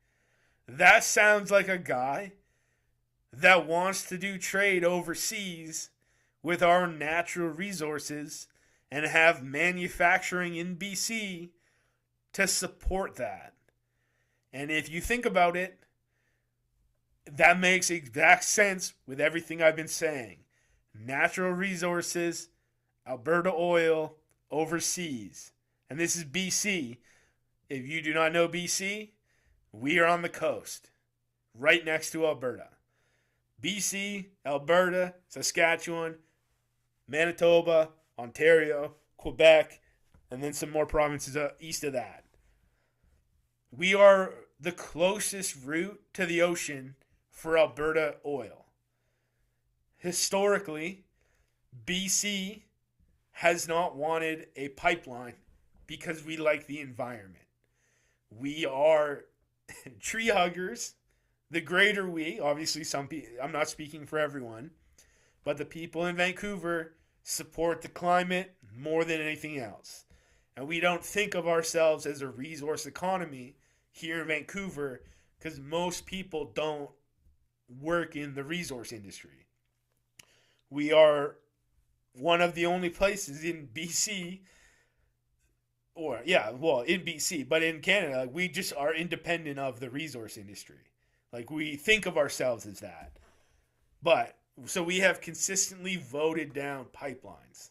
That sounds like a guy that wants to do trade overseas with our natural resources and have manufacturing in BC to support that. And if you think about it, that makes exact sense with everything I've been saying. Natural resources, Alberta oil, overseas. And this is BC. If you do not know BC, we are on the coast, right next to Alberta. BC, Alberta, Saskatchewan, Manitoba, Ontario, Quebec, and then some more provinces east of that. We are the closest route to the ocean for Alberta oil. Historically, BC has not wanted a pipeline because we like the environment. We are tree huggers. The greater we, obviously some people, I'm not speaking for everyone, but the people in Vancouver support the climate more than anything else. And we don't think of ourselves as a resource economy here in Vancouver because most people don't work in the resource industry. We are one of the only places in BC, in BC, but in Canada, we just are independent of the resource industry. Like, we think of ourselves as that. But, so we have consistently voted down pipelines.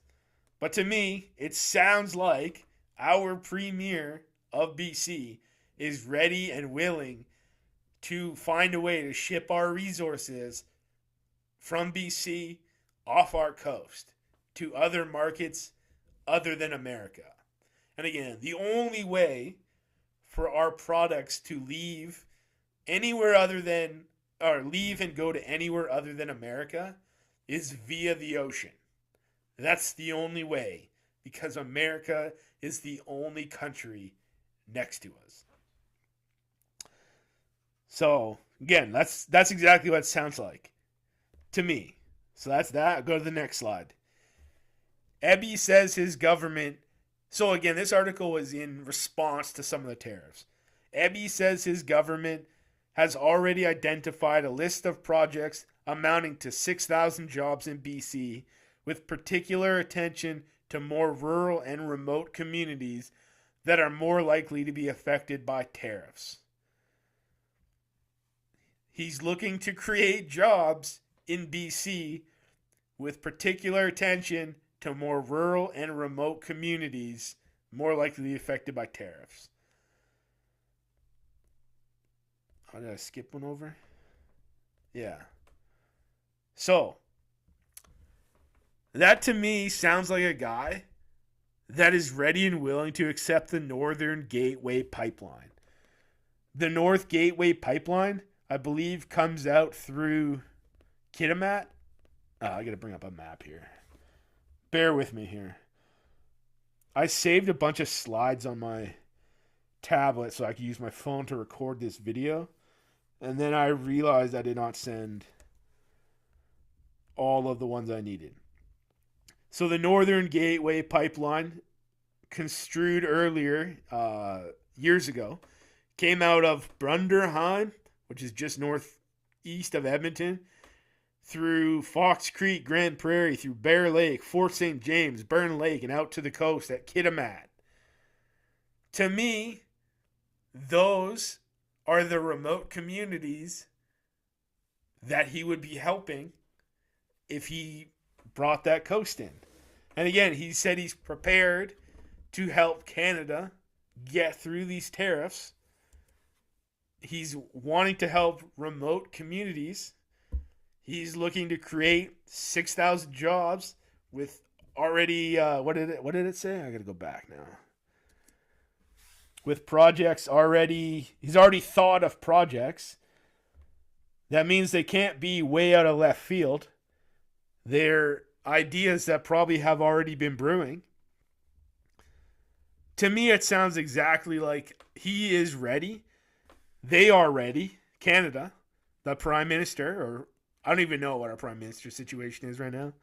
But to me, it sounds like our premier of BC is ready and willing to find a way to ship our resources from BC off our coast to other markets other than America. And again, the only way for our products to leave anywhere other than, or leave and go to anywhere other than America is via the ocean. That's the only way, because America is the only country next to us. So, again, that's exactly what it sounds like to me. So that's that. Go to the next slide. Eby says his government. So again, this article was in response to some of the tariffs. Eby says his government has already identified a list of projects amounting to 6,000 jobs in BC, with particular attention to more rural and remote communities that are more likely to be affected by tariffs. He's looking to create jobs in BC with particular attention to more rural and remote communities more likely to be affected by tariffs. Oh, did I skip one over? Yeah. So, that to me sounds like a guy that is ready and willing to accept the Northern Gateway Pipeline. The North Gateway Pipeline, I believe, comes out through Kitimat. I got to bring up a map here. Bear with me here. I saved a bunch of slides on my tablet so I could use my phone to record this video. And then I realized I did not send all of the ones I needed. So the Northern Gateway Pipeline, construed earlier, years ago, came out of Brunderheim, which is just northeast of Edmonton, through Fox Creek, Grand Prairie, through Bear Lake, Fort St. James, Burn Lake, and out to the coast at Kitimat. To me, those are the remote communities that he would be helping if he brought that coast in. And again, he said he's prepared to help Canada get through these tariffs. He's wanting to help remote communities. He's looking to create 6,000 jobs with already, what did it say? I got to go back now. With projects already, he's already thought of projects. That means they can't be way out of left field. They're ideas that probably have already been brewing. To me, it sounds exactly like he is ready. They are ready. Canada, the Prime Minister, or I don't even know what our Prime Minister situation is right now.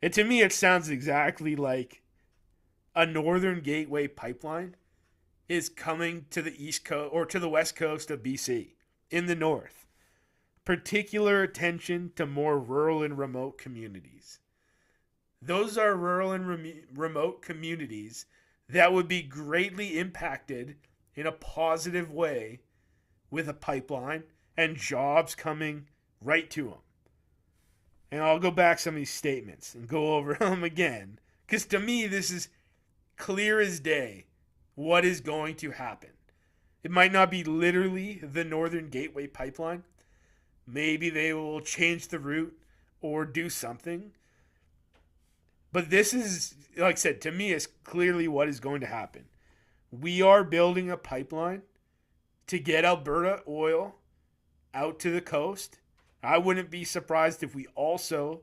And to me, it sounds exactly like a Northern Gateway Pipeline is coming to the east coast or to the west coast of BC in the north. Particular attention to more rural and remote communities. Those are rural and remote communities that would be greatly impacted in a positive way with a pipeline and jobs coming right to them. And I'll go back some of these statements and go over them again. Because to me, this is clear as day what is going to happen. It might not be literally the Northern Gateway Pipeline. Maybe they will change the route or do something. But this is, like I said, to me, is clearly what is going to happen. We are building a pipeline to get Alberta oil out to the coast. I wouldn't be surprised if we also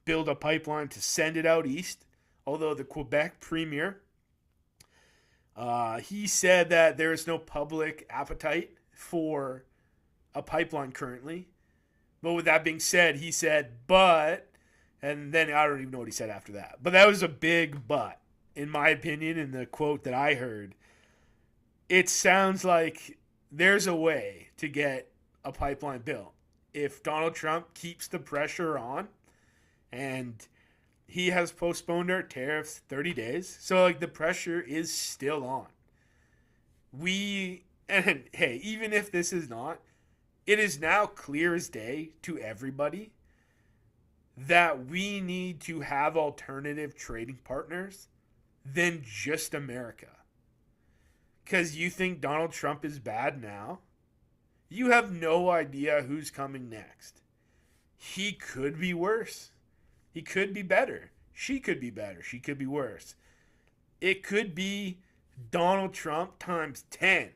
build a pipeline to send it out east. Although the Quebec Premier, he said that there is no public appetite for a pipeline currently. But with that being said, he said, but, and then I don't even know what he said after that. But that was a big but, in my opinion, in the quote that I heard. It sounds like there's a way to get a pipeline built. If Donald Trump keeps the pressure on, and he has postponed our tariffs 30 days, so like the pressure is still on. And hey, even if this is not, it is now clear as day to everybody that we need to have alternative trading partners than just America. Because you think Donald Trump is bad now? You have no idea who's coming next. He could be worse. He could be better. She could be better. She could be worse. It could be Donald Trump times 10.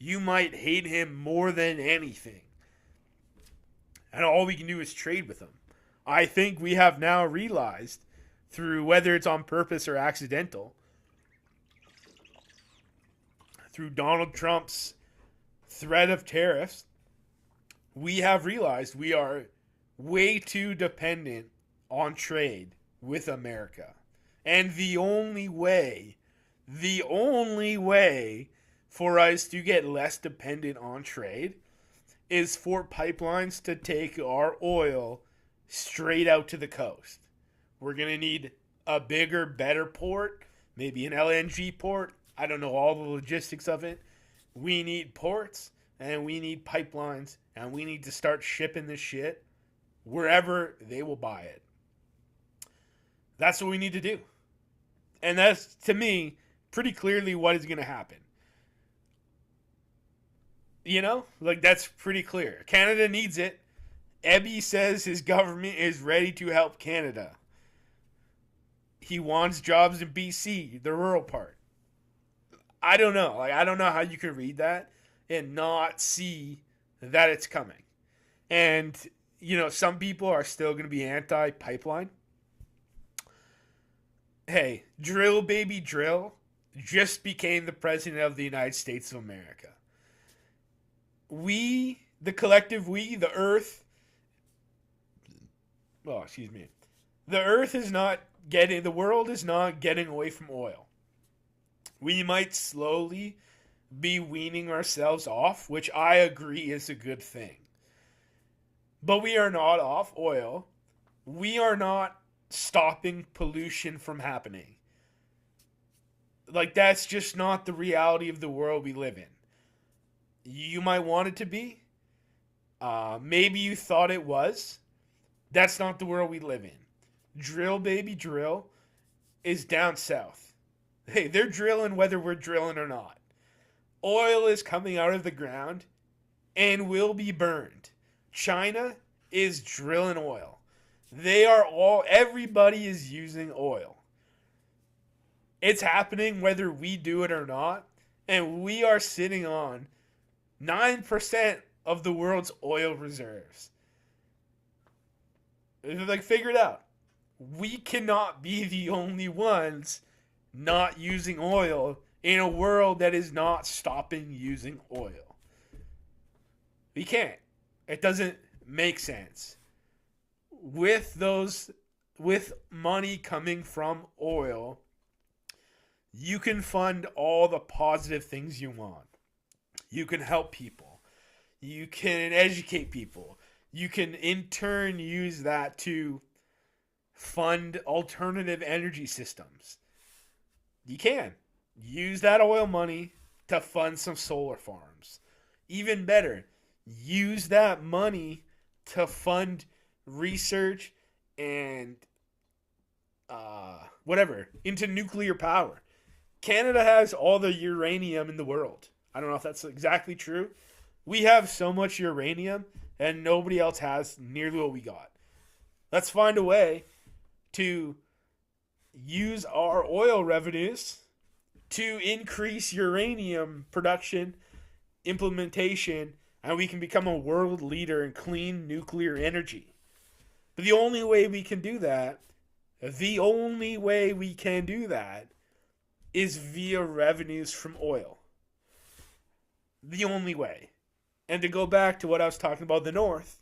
You might hate him more than anything. And all we can do is trade with him. I think we have now realized, through whether it's on purpose or accidental, through Donald Trump's threat of tariffs, we have realized we are way too dependent on trade with America. And the only way for us to get less dependent on trade is for pipelines to take our oil straight out to the coast. We're going to need a bigger, better port, maybe an LNG port. I don't know all the logistics of it. We need ports and we need pipelines and we need to start shipping this shit wherever they will buy it. That's what we need to do. And that's, to me, pretty clearly what is going to happen. You know, like that's pretty clear. Canada needs it. Eby says his government is ready to help Canada. He wants jobs in BC, the rural part. I don't know. Like, I don't know how you can read that and not see that it's coming. And, you know, some people are still going to be anti-pipeline. Hey, drill baby drill just became the president of the United States of America. We, the collective we, the earth, the earth is not getting, the world is not getting away from oil. We might slowly be weaning ourselves off, which I agree is a good thing. But we are not off oil. We are not stopping pollution from happening. Like, that's just not the reality of the world we live in. You might want it to be. Maybe you thought it was. That's not the world we live in. Drill, baby, drill is down south. Hey, they're drilling whether we're drilling or not. Oil is coming out of the ground and will be burned. China is drilling oil. Everybody is using oil. It's happening whether we do it or not. And we are sitting on 9% of the world's oil reserves. Like, figure it out. We cannot be the only ones not using oil in a world that is not stopping using oil. We can't. It doesn't make sense. With money coming from oil, you can fund all the positive things you want. You can help people. You can educate people. You can in turn use that to fund alternative energy systems. You can use that oil money to fund some solar farms. Even better, use that money to fund research and into nuclear power. Canada has all the uranium in the world. I don't know if that's exactly true. We have so much uranium and nobody else has nearly what we got. Let's find a way to use our oil revenues to increase uranium production, implementation, and we can become a world leader in clean nuclear energy. But the only way we can do that is via revenues from oil. The only way. And to go back to what I was talking about, the North,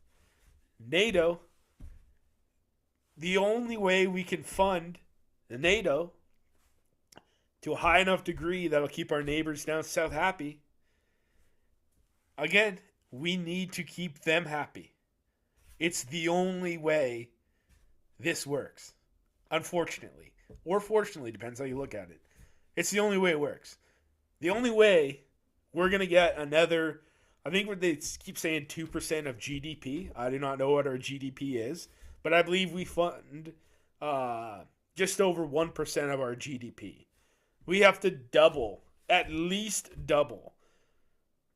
NATO, the only way we can fund the NATO to a high enough degree that'll keep our neighbors down south happy, again, we need to keep them happy. It's the only way this works. Unfortunately. Or fortunately, depends how you look at it. It's the only way it works. The only way we're going to get another, I think they keep saying 2% of GDP. I do not know what our GDP is, but I believe we fund just over 1% of our GDP. We have to double, at least double,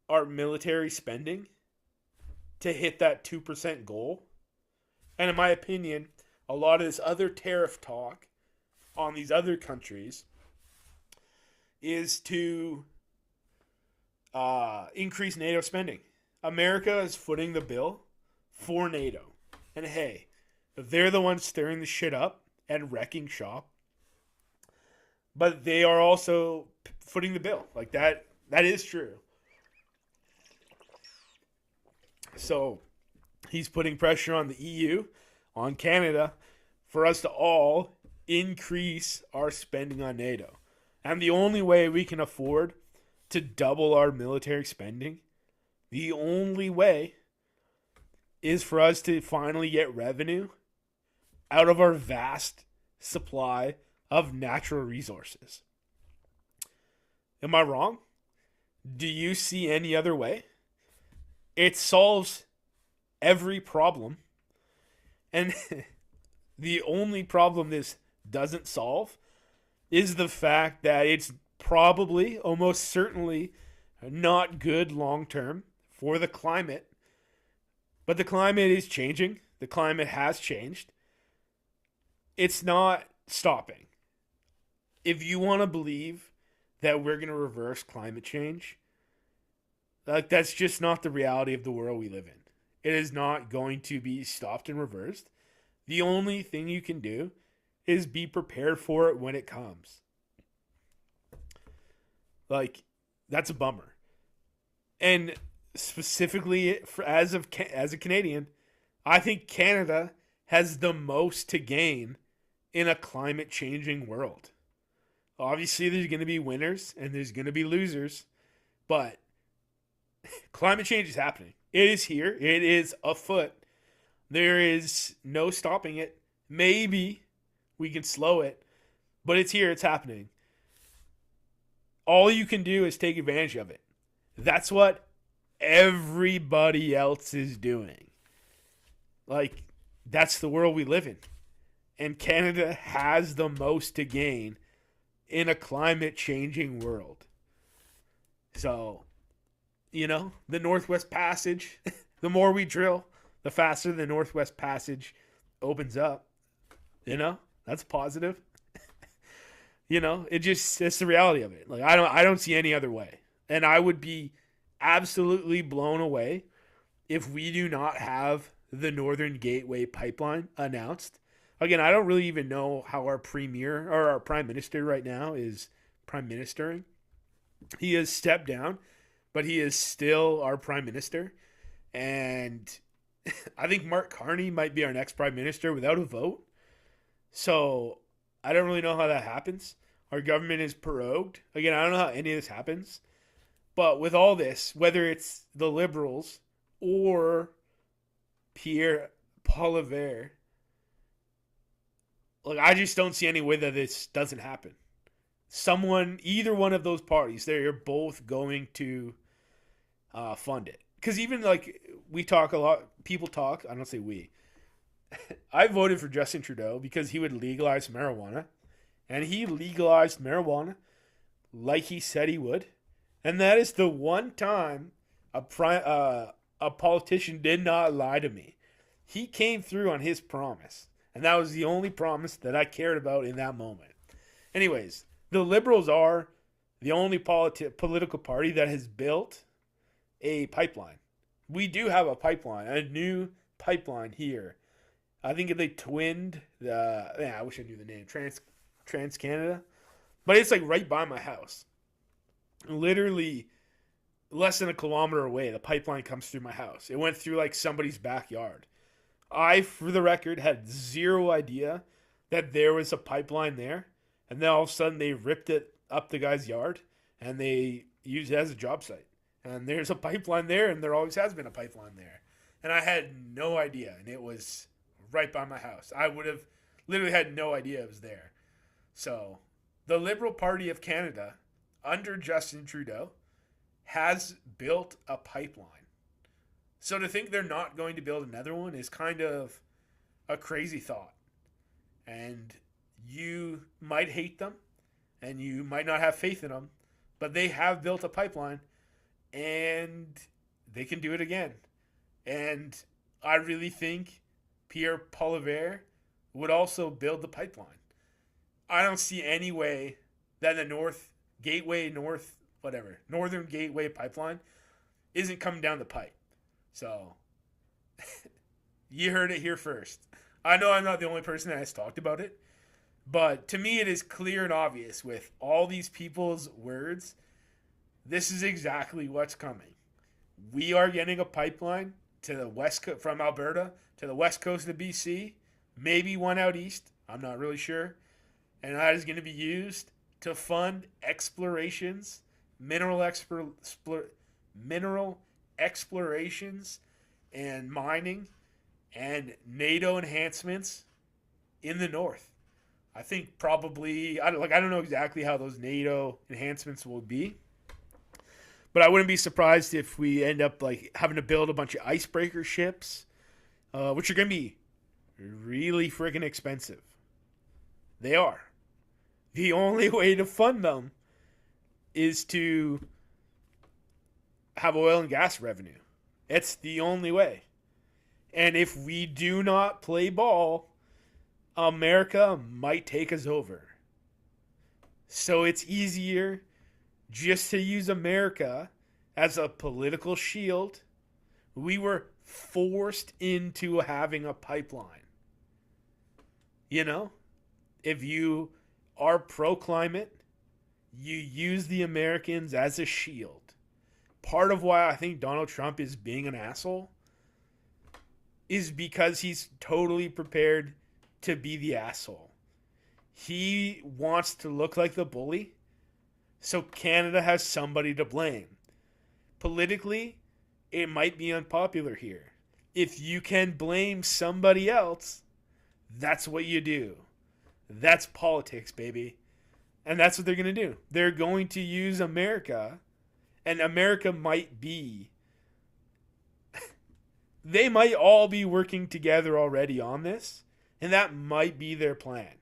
our military spending to hit that 2% goal. And in my opinion, a lot of this other tariff talk on these other countries is to increase NATO spending. America is footing the bill for NATO. And hey, they're the ones stirring the shit up and wrecking shop. But they are also footing the bill. Like that is true. So he's putting pressure on the EU, on Canada, for us to all increase our spending on NATO. And the only way we can afford to double our military spending, the only way is for us to finally get revenue out of our vast supply of natural resources. Am I wrong? Do you see any other way? It solves every problem. And the only problem this doesn't solve is the fact that it's probably, almost certainly, not good long term for the climate. But the climate is changing. The climate has changed. It's not stopping. If you want to believe that we're going to reverse climate change, that's just not the reality of the world we live in. It is not going to be stopped and reversed. The only thing you can do is be prepared for it when it comes. That's a bummer. And specifically as a Canadian, I think Canada has the most to gain in a climate changing world. Obviously, there's going to be winners and there's going to be losers, but climate change is happening. It is here. It is afoot. There is no stopping it. Maybe we can slow it, but it's here. It's happening. All you can do is take advantage of it. That's what everybody else is doing. That's the world we live in. And Canada has the most to gain in a climate changing world. So, the Northwest Passage, the more we drill, the faster the Northwest Passage opens up. That's positive. It's the reality of it. I don't see any other way. And I would be absolutely blown away if we do not have the Northern Gateway pipeline announced. Again, I don't really even know how our premier or our prime minister right now is prime ministering. He has stepped down, but he is still our prime minister. And I think Mark Carney might be our next prime minister without a vote. So I don't really know how that happens. Our government is prorogued. Again, I don't know how any of this happens. But with all this, whether it's the Liberals or Pierre Poilievre, I just don't see any way that this doesn't happen. Either one of those parties, they're both going to fund it. Because even we talk a lot, people talk, I don't say we. I voted for Justin Trudeau because he would legalize marijuana. And he legalized marijuana like he said he would. And that is the one time a politician did not lie to me. He came through on his promise. And that was the only promise that I cared about in that moment. Anyways, the Liberals are the only political party that has built a pipeline. We do have a pipeline, a new pipeline here. I think they twinned I wish I knew the name, Trans-Canada. But it's right by my house. Literally less than a kilometer away, the pipeline comes through my house. It went through somebody's backyard. I, for the record, had zero idea that there was a pipeline there. And then all of a sudden they ripped it up the guy's yard and they used it as a job site. And there's a pipeline there, and there always has been a pipeline there. And I had no idea, and it was right by my house. I would have literally had no idea it was there. So the Liberal Party of Canada, under Justin Trudeau, has built a pipeline. So to think they're not going to build another one is kind of a crazy thought. And you might hate them, and you might not have faith in them, but they have built a pipeline, and they can do it again. And I really think Pierre Poilievre would also build the pipeline. I don't see any way that the Northern Gateway pipeline isn't coming down the pipe. So, you heard it here first. I know I'm not the only person that has talked about it, but to me it is clear and obvious with all these people's words, this is exactly what's coming. We are getting a pipeline to the west from Alberta to the west coast of BC, maybe one out east. I'm not really sure. And that is going to be used to fund explorations, mineral explorations and mining and NATO enhancements in the north. I think probably, I don't know exactly how those NATO enhancements will be, but I wouldn't be surprised if we end up like having to build a bunch of icebreaker ships, which are going to be really friggin' expensive. They are. The only way to fund them is to have oil and gas revenue. It's the only way. And if we do not play ball, America might take us over. So it's easier just to use America as a political shield. We were forced into having a pipeline. You know, if you are pro-climate, you use the Americans as a shield. Part of why I think Donald Trump is being an asshole is because he's totally prepared to be the asshole. He wants to look like the bully, so Canada has somebody to blame. Politically, it might be unpopular here. If you can blame somebody else, that's what you do. That's politics, baby. And that's what they're going to do. They're going to use America, and America might be... they might all be working together already on this, and that might be their plan.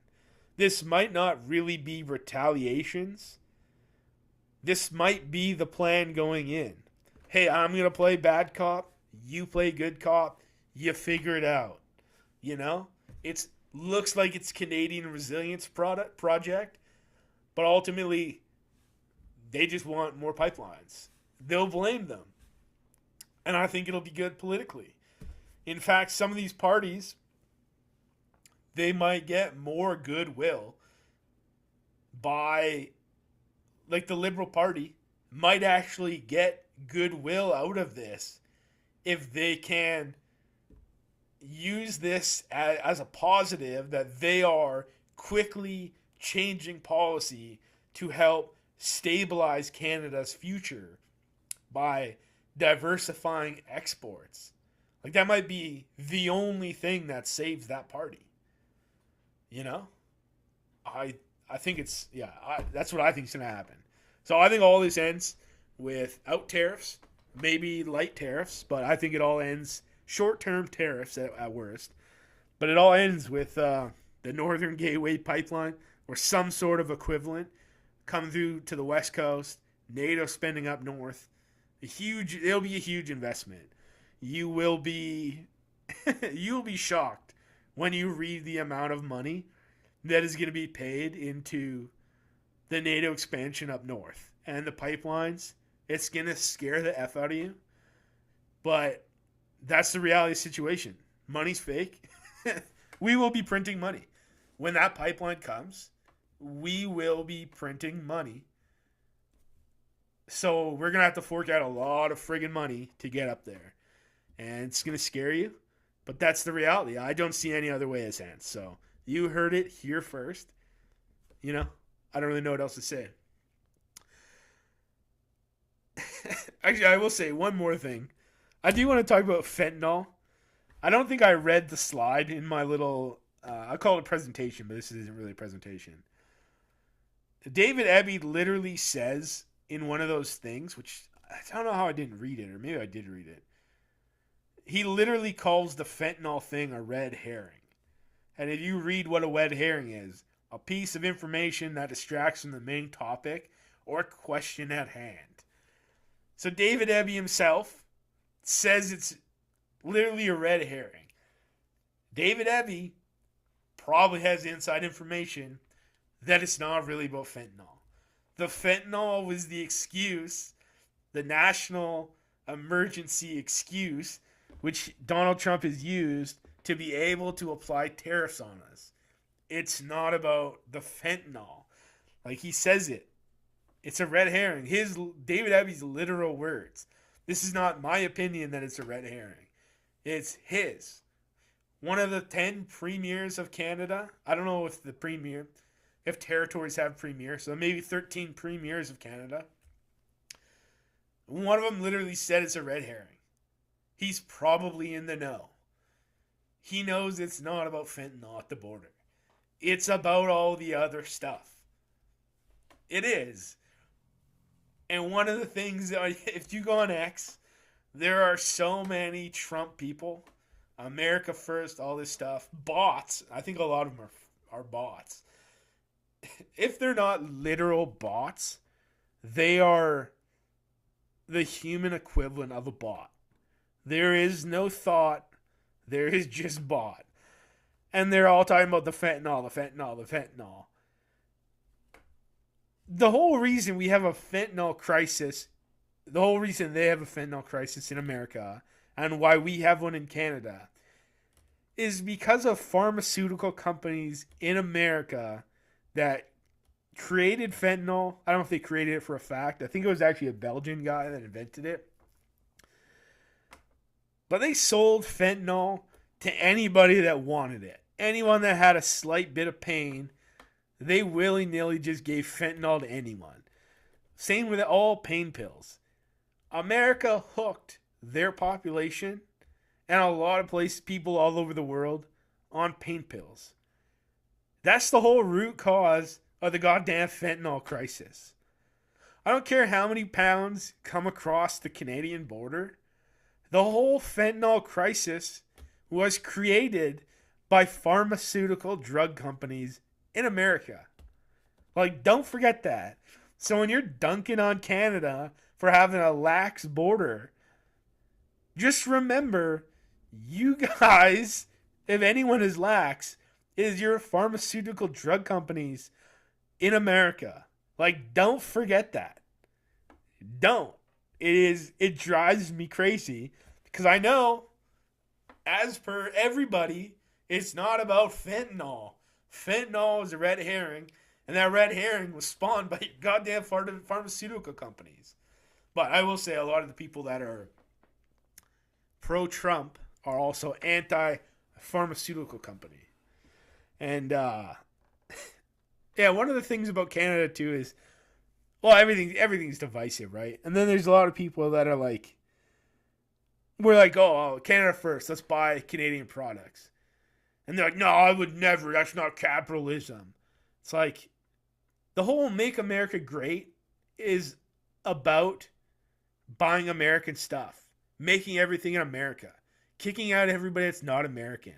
This might not really be retaliations. This might be the plan going in. Hey, I'm going to play bad cop. You play good cop. You figure it out. You know? It looks like it's Canadian resilience project, but ultimately, they just want more pipelines. They'll blame them. And I think it'll be good politically. In fact, some of these parties, they might get more goodwill by, like the Liberal Party, might actually get goodwill out of this if they can use this as a positive that they are quickly changing policy to help stabilize Canada's future by diversifying exports. Like, that might be the only thing that saves that party. You know? I think it's, that's what I think is going to happen. So I think all this ends without tariffs, maybe light tariffs, but I think it all ends short-term tariffs at worst. But it all ends with the Northern Gateway Pipeline or some sort of equivalent coming through to the West Coast, NATO spending up north. It'll be a huge investment. You will be shocked when you read the amount of money that is going to be paid into the NATO expansion up north and the pipelines. It's going to scare the F out of you. But that's the reality of the situation. Money's fake. We will be printing money. When that pipeline comes, we will be printing money. So we're going to have to fork out a lot of friggin' money to get up there. And it's going to scare you. But that's the reality. I don't see any other way as ends. So you heard it here first. You know, I don't really know what else to say. Actually, I will say one more thing. I do want to talk about fentanyl. I don't think I read the slide in my little, I call it a presentation, but this isn't really a presentation. David Eby literally says in one of those things, which I don't know how I didn't read it, or maybe I did read it. He literally calls the fentanyl thing a red herring. And if you read what a red herring is, a piece of information that distracts from the main topic or question at hand. So David Eby himself says it's literally a red herring. David Eby probably has inside information that it's not really about fentanyl. The fentanyl was the excuse, the national emergency excuse, which Donald Trump has used to be able to apply tariffs on us. It's not about the fentanyl. Like, he says it. It's a red herring. David Eby's literal words. This is not my opinion that it's a red herring. It's his. One of the 10 premiers of Canada. I don't know if the premier, if territories have premiers, so maybe 13 premiers of Canada. One of them literally said it's a red herring. He's probably in the know. He knows it's not about fentanyl at the border. It's about all the other stuff. It is. And one of the things, if you go on X, there are so many Trump people, America First, all this stuff, bots. I think a lot of them are bots. If they're not literal bots, they are the human equivalent of a bot. There is no thought. There is just bot. And they're all talking about the fentanyl. The whole reason we have a fentanyl crisis, the whole reason they have a fentanyl crisis in America and why we have one in Canada is because of pharmaceutical companies in America that created fentanyl. I don't know if they created it for a fact. I think it was actually a Belgian guy that invented it. But they sold fentanyl to anybody that wanted it. Anyone that had a slight bit of pain, they willy-nilly just gave fentanyl to anyone. Same with all pain pills. America hooked their population and a lot of places, people all over the world, on pain pills. That's the whole root cause of the goddamn fentanyl crisis. I don't care how many pounds come across the Canadian border. The whole fentanyl crisis was created by pharmaceutical drug companies in America. Like, don't forget that. So when you're dunking on Canada for having a lax border, just remember, you guys, if anyone is lax, is your pharmaceutical drug companies in America. Like, don't forget that. Don't. It drives me crazy because I know, as per everybody, it's not about fentanyl. Fentanyl is a red herring, and that red herring was spawned by goddamn pharmaceutical companies. But I will say a lot of the people that are pro-Trump are also anti-pharmaceutical company. And, yeah, one of the things about Canada, too, is, well, everything's divisive, right? And then there's a lot of people that are like, we're like, oh, Canada first, let's buy Canadian products. And they're like, no, I would never, that's not capitalism. It's like, the whole Make America Great is about buying American stuff, making everything in America, kicking out everybody that's not American.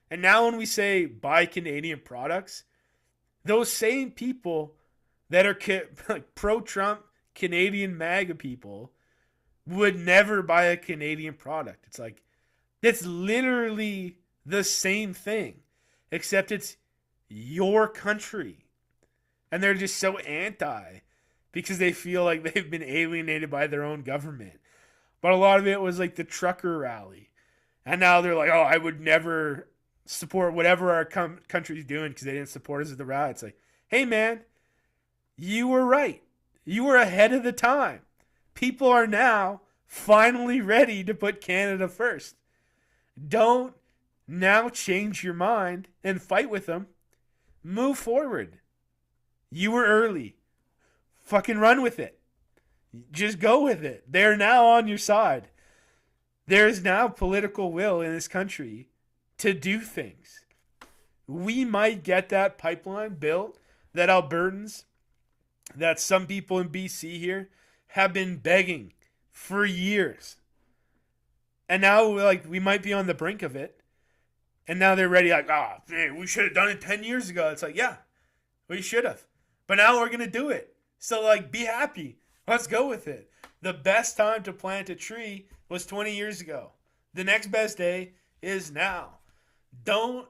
And now when we say buy Canadian products, those same people that are like pro-Trump Canadian MAGA people would never buy a Canadian product. It's like, it's literally the same thing, except it's your country. And they're just so anti because they feel like they've been alienated by their own government. But a lot of it was like the trucker rally. And now they're like, oh, I would never support whatever our country's doing because they didn't support us at the rally. It's like, hey, man, you were right. You were ahead of the time. People are now finally ready to put Canada first. Don't now change your mind and fight with them. Move forward. You were early. Fucking run with it. Just go with it. They're now on your side. There's now political will in this country to do things. We might get that pipeline built that Albertans, that some people in BC here have been begging for years. And now, like, we might be on the brink of it. And now they're ready, like, man, we should have done it 10 years ago. It's like, yeah, we should have. But now we're going to do it. So, like, be happy. Let's go with it. The best time to plant a tree was 20 years ago. The next best day is now. Don't,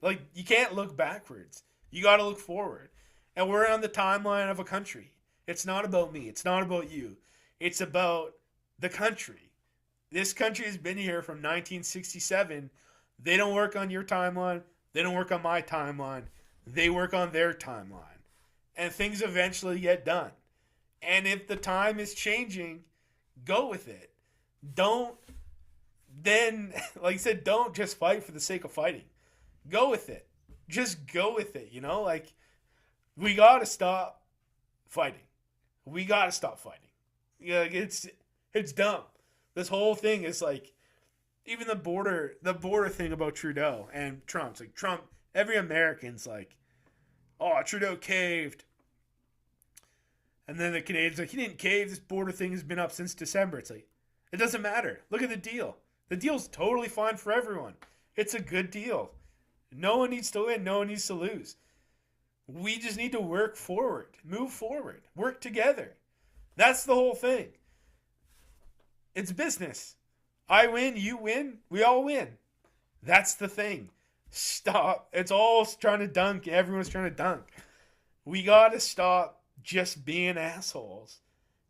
like, you can't look backwards. You got to look forward. And we're on the timeline of a country. It's not about me. It's not about you. It's about the country. This country has been here from 1967. They don't work on your timeline. They don't work on my timeline. They work on their timeline. And things eventually get done. And if the time is changing, go with it. Don't then, like I said, don't just fight for the sake of fighting. Go with it. just go with it, Like, we got to stop fighting. We got to stop fighting. Yeah, it's dumb. This whole thing is like, even the border thing about Trudeau and Trump. It's like Trump, every American's like, oh, Trudeau caved. And then the Canadians like, he didn't cave. This border thing has been up since December. It's like, it doesn't matter. Look at the deal. The deal's totally fine for everyone. It's a good deal. No one needs to win. No one needs to lose. We just need to work forward, move forward, work together. That's the whole thing. It's business. I win, you win, we all win. That's the thing. Stop. It's all trying to dunk. Everyone's trying to dunk. We got to stop just being assholes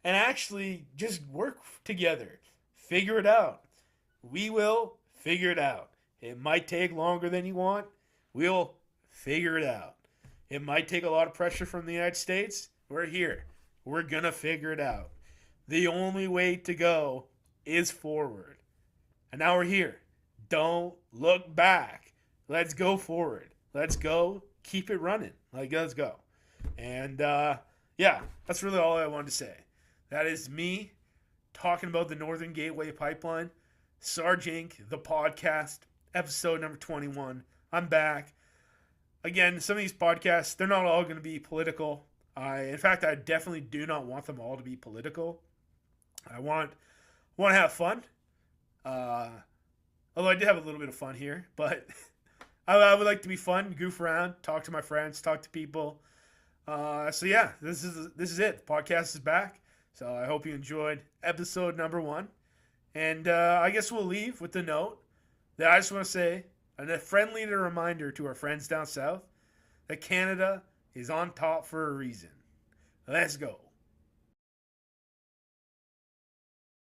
and actually just work together. Figure it out. We will figure it out. It might take longer than you want. We'll figure it out. It might take a lot of pressure from the United States. We're here. We're going to figure it out. The only way to go is forward. And now we're here. Don't look back. Let's go forward. Let's go. Keep it running. Let's go. And, that's really all I wanted to say. That is me talking about the Northern Gateway Pipeline. SARGEinc, the podcast, episode number 21. I'm back. Again, some of these podcasts, they're not all going to be political. In fact, I definitely do not want them all to be political. I want to have fun. Although I did have a little bit of fun here, but I would like to be fun, goof around, talk to my friends, talk to people. This is it. The podcast is back. So I hope you enjoyed episode number 1. And I guess we'll leave with the note that I just want to say, a friendly reminder to our friends down south that Canada is on top for a reason. Let's go.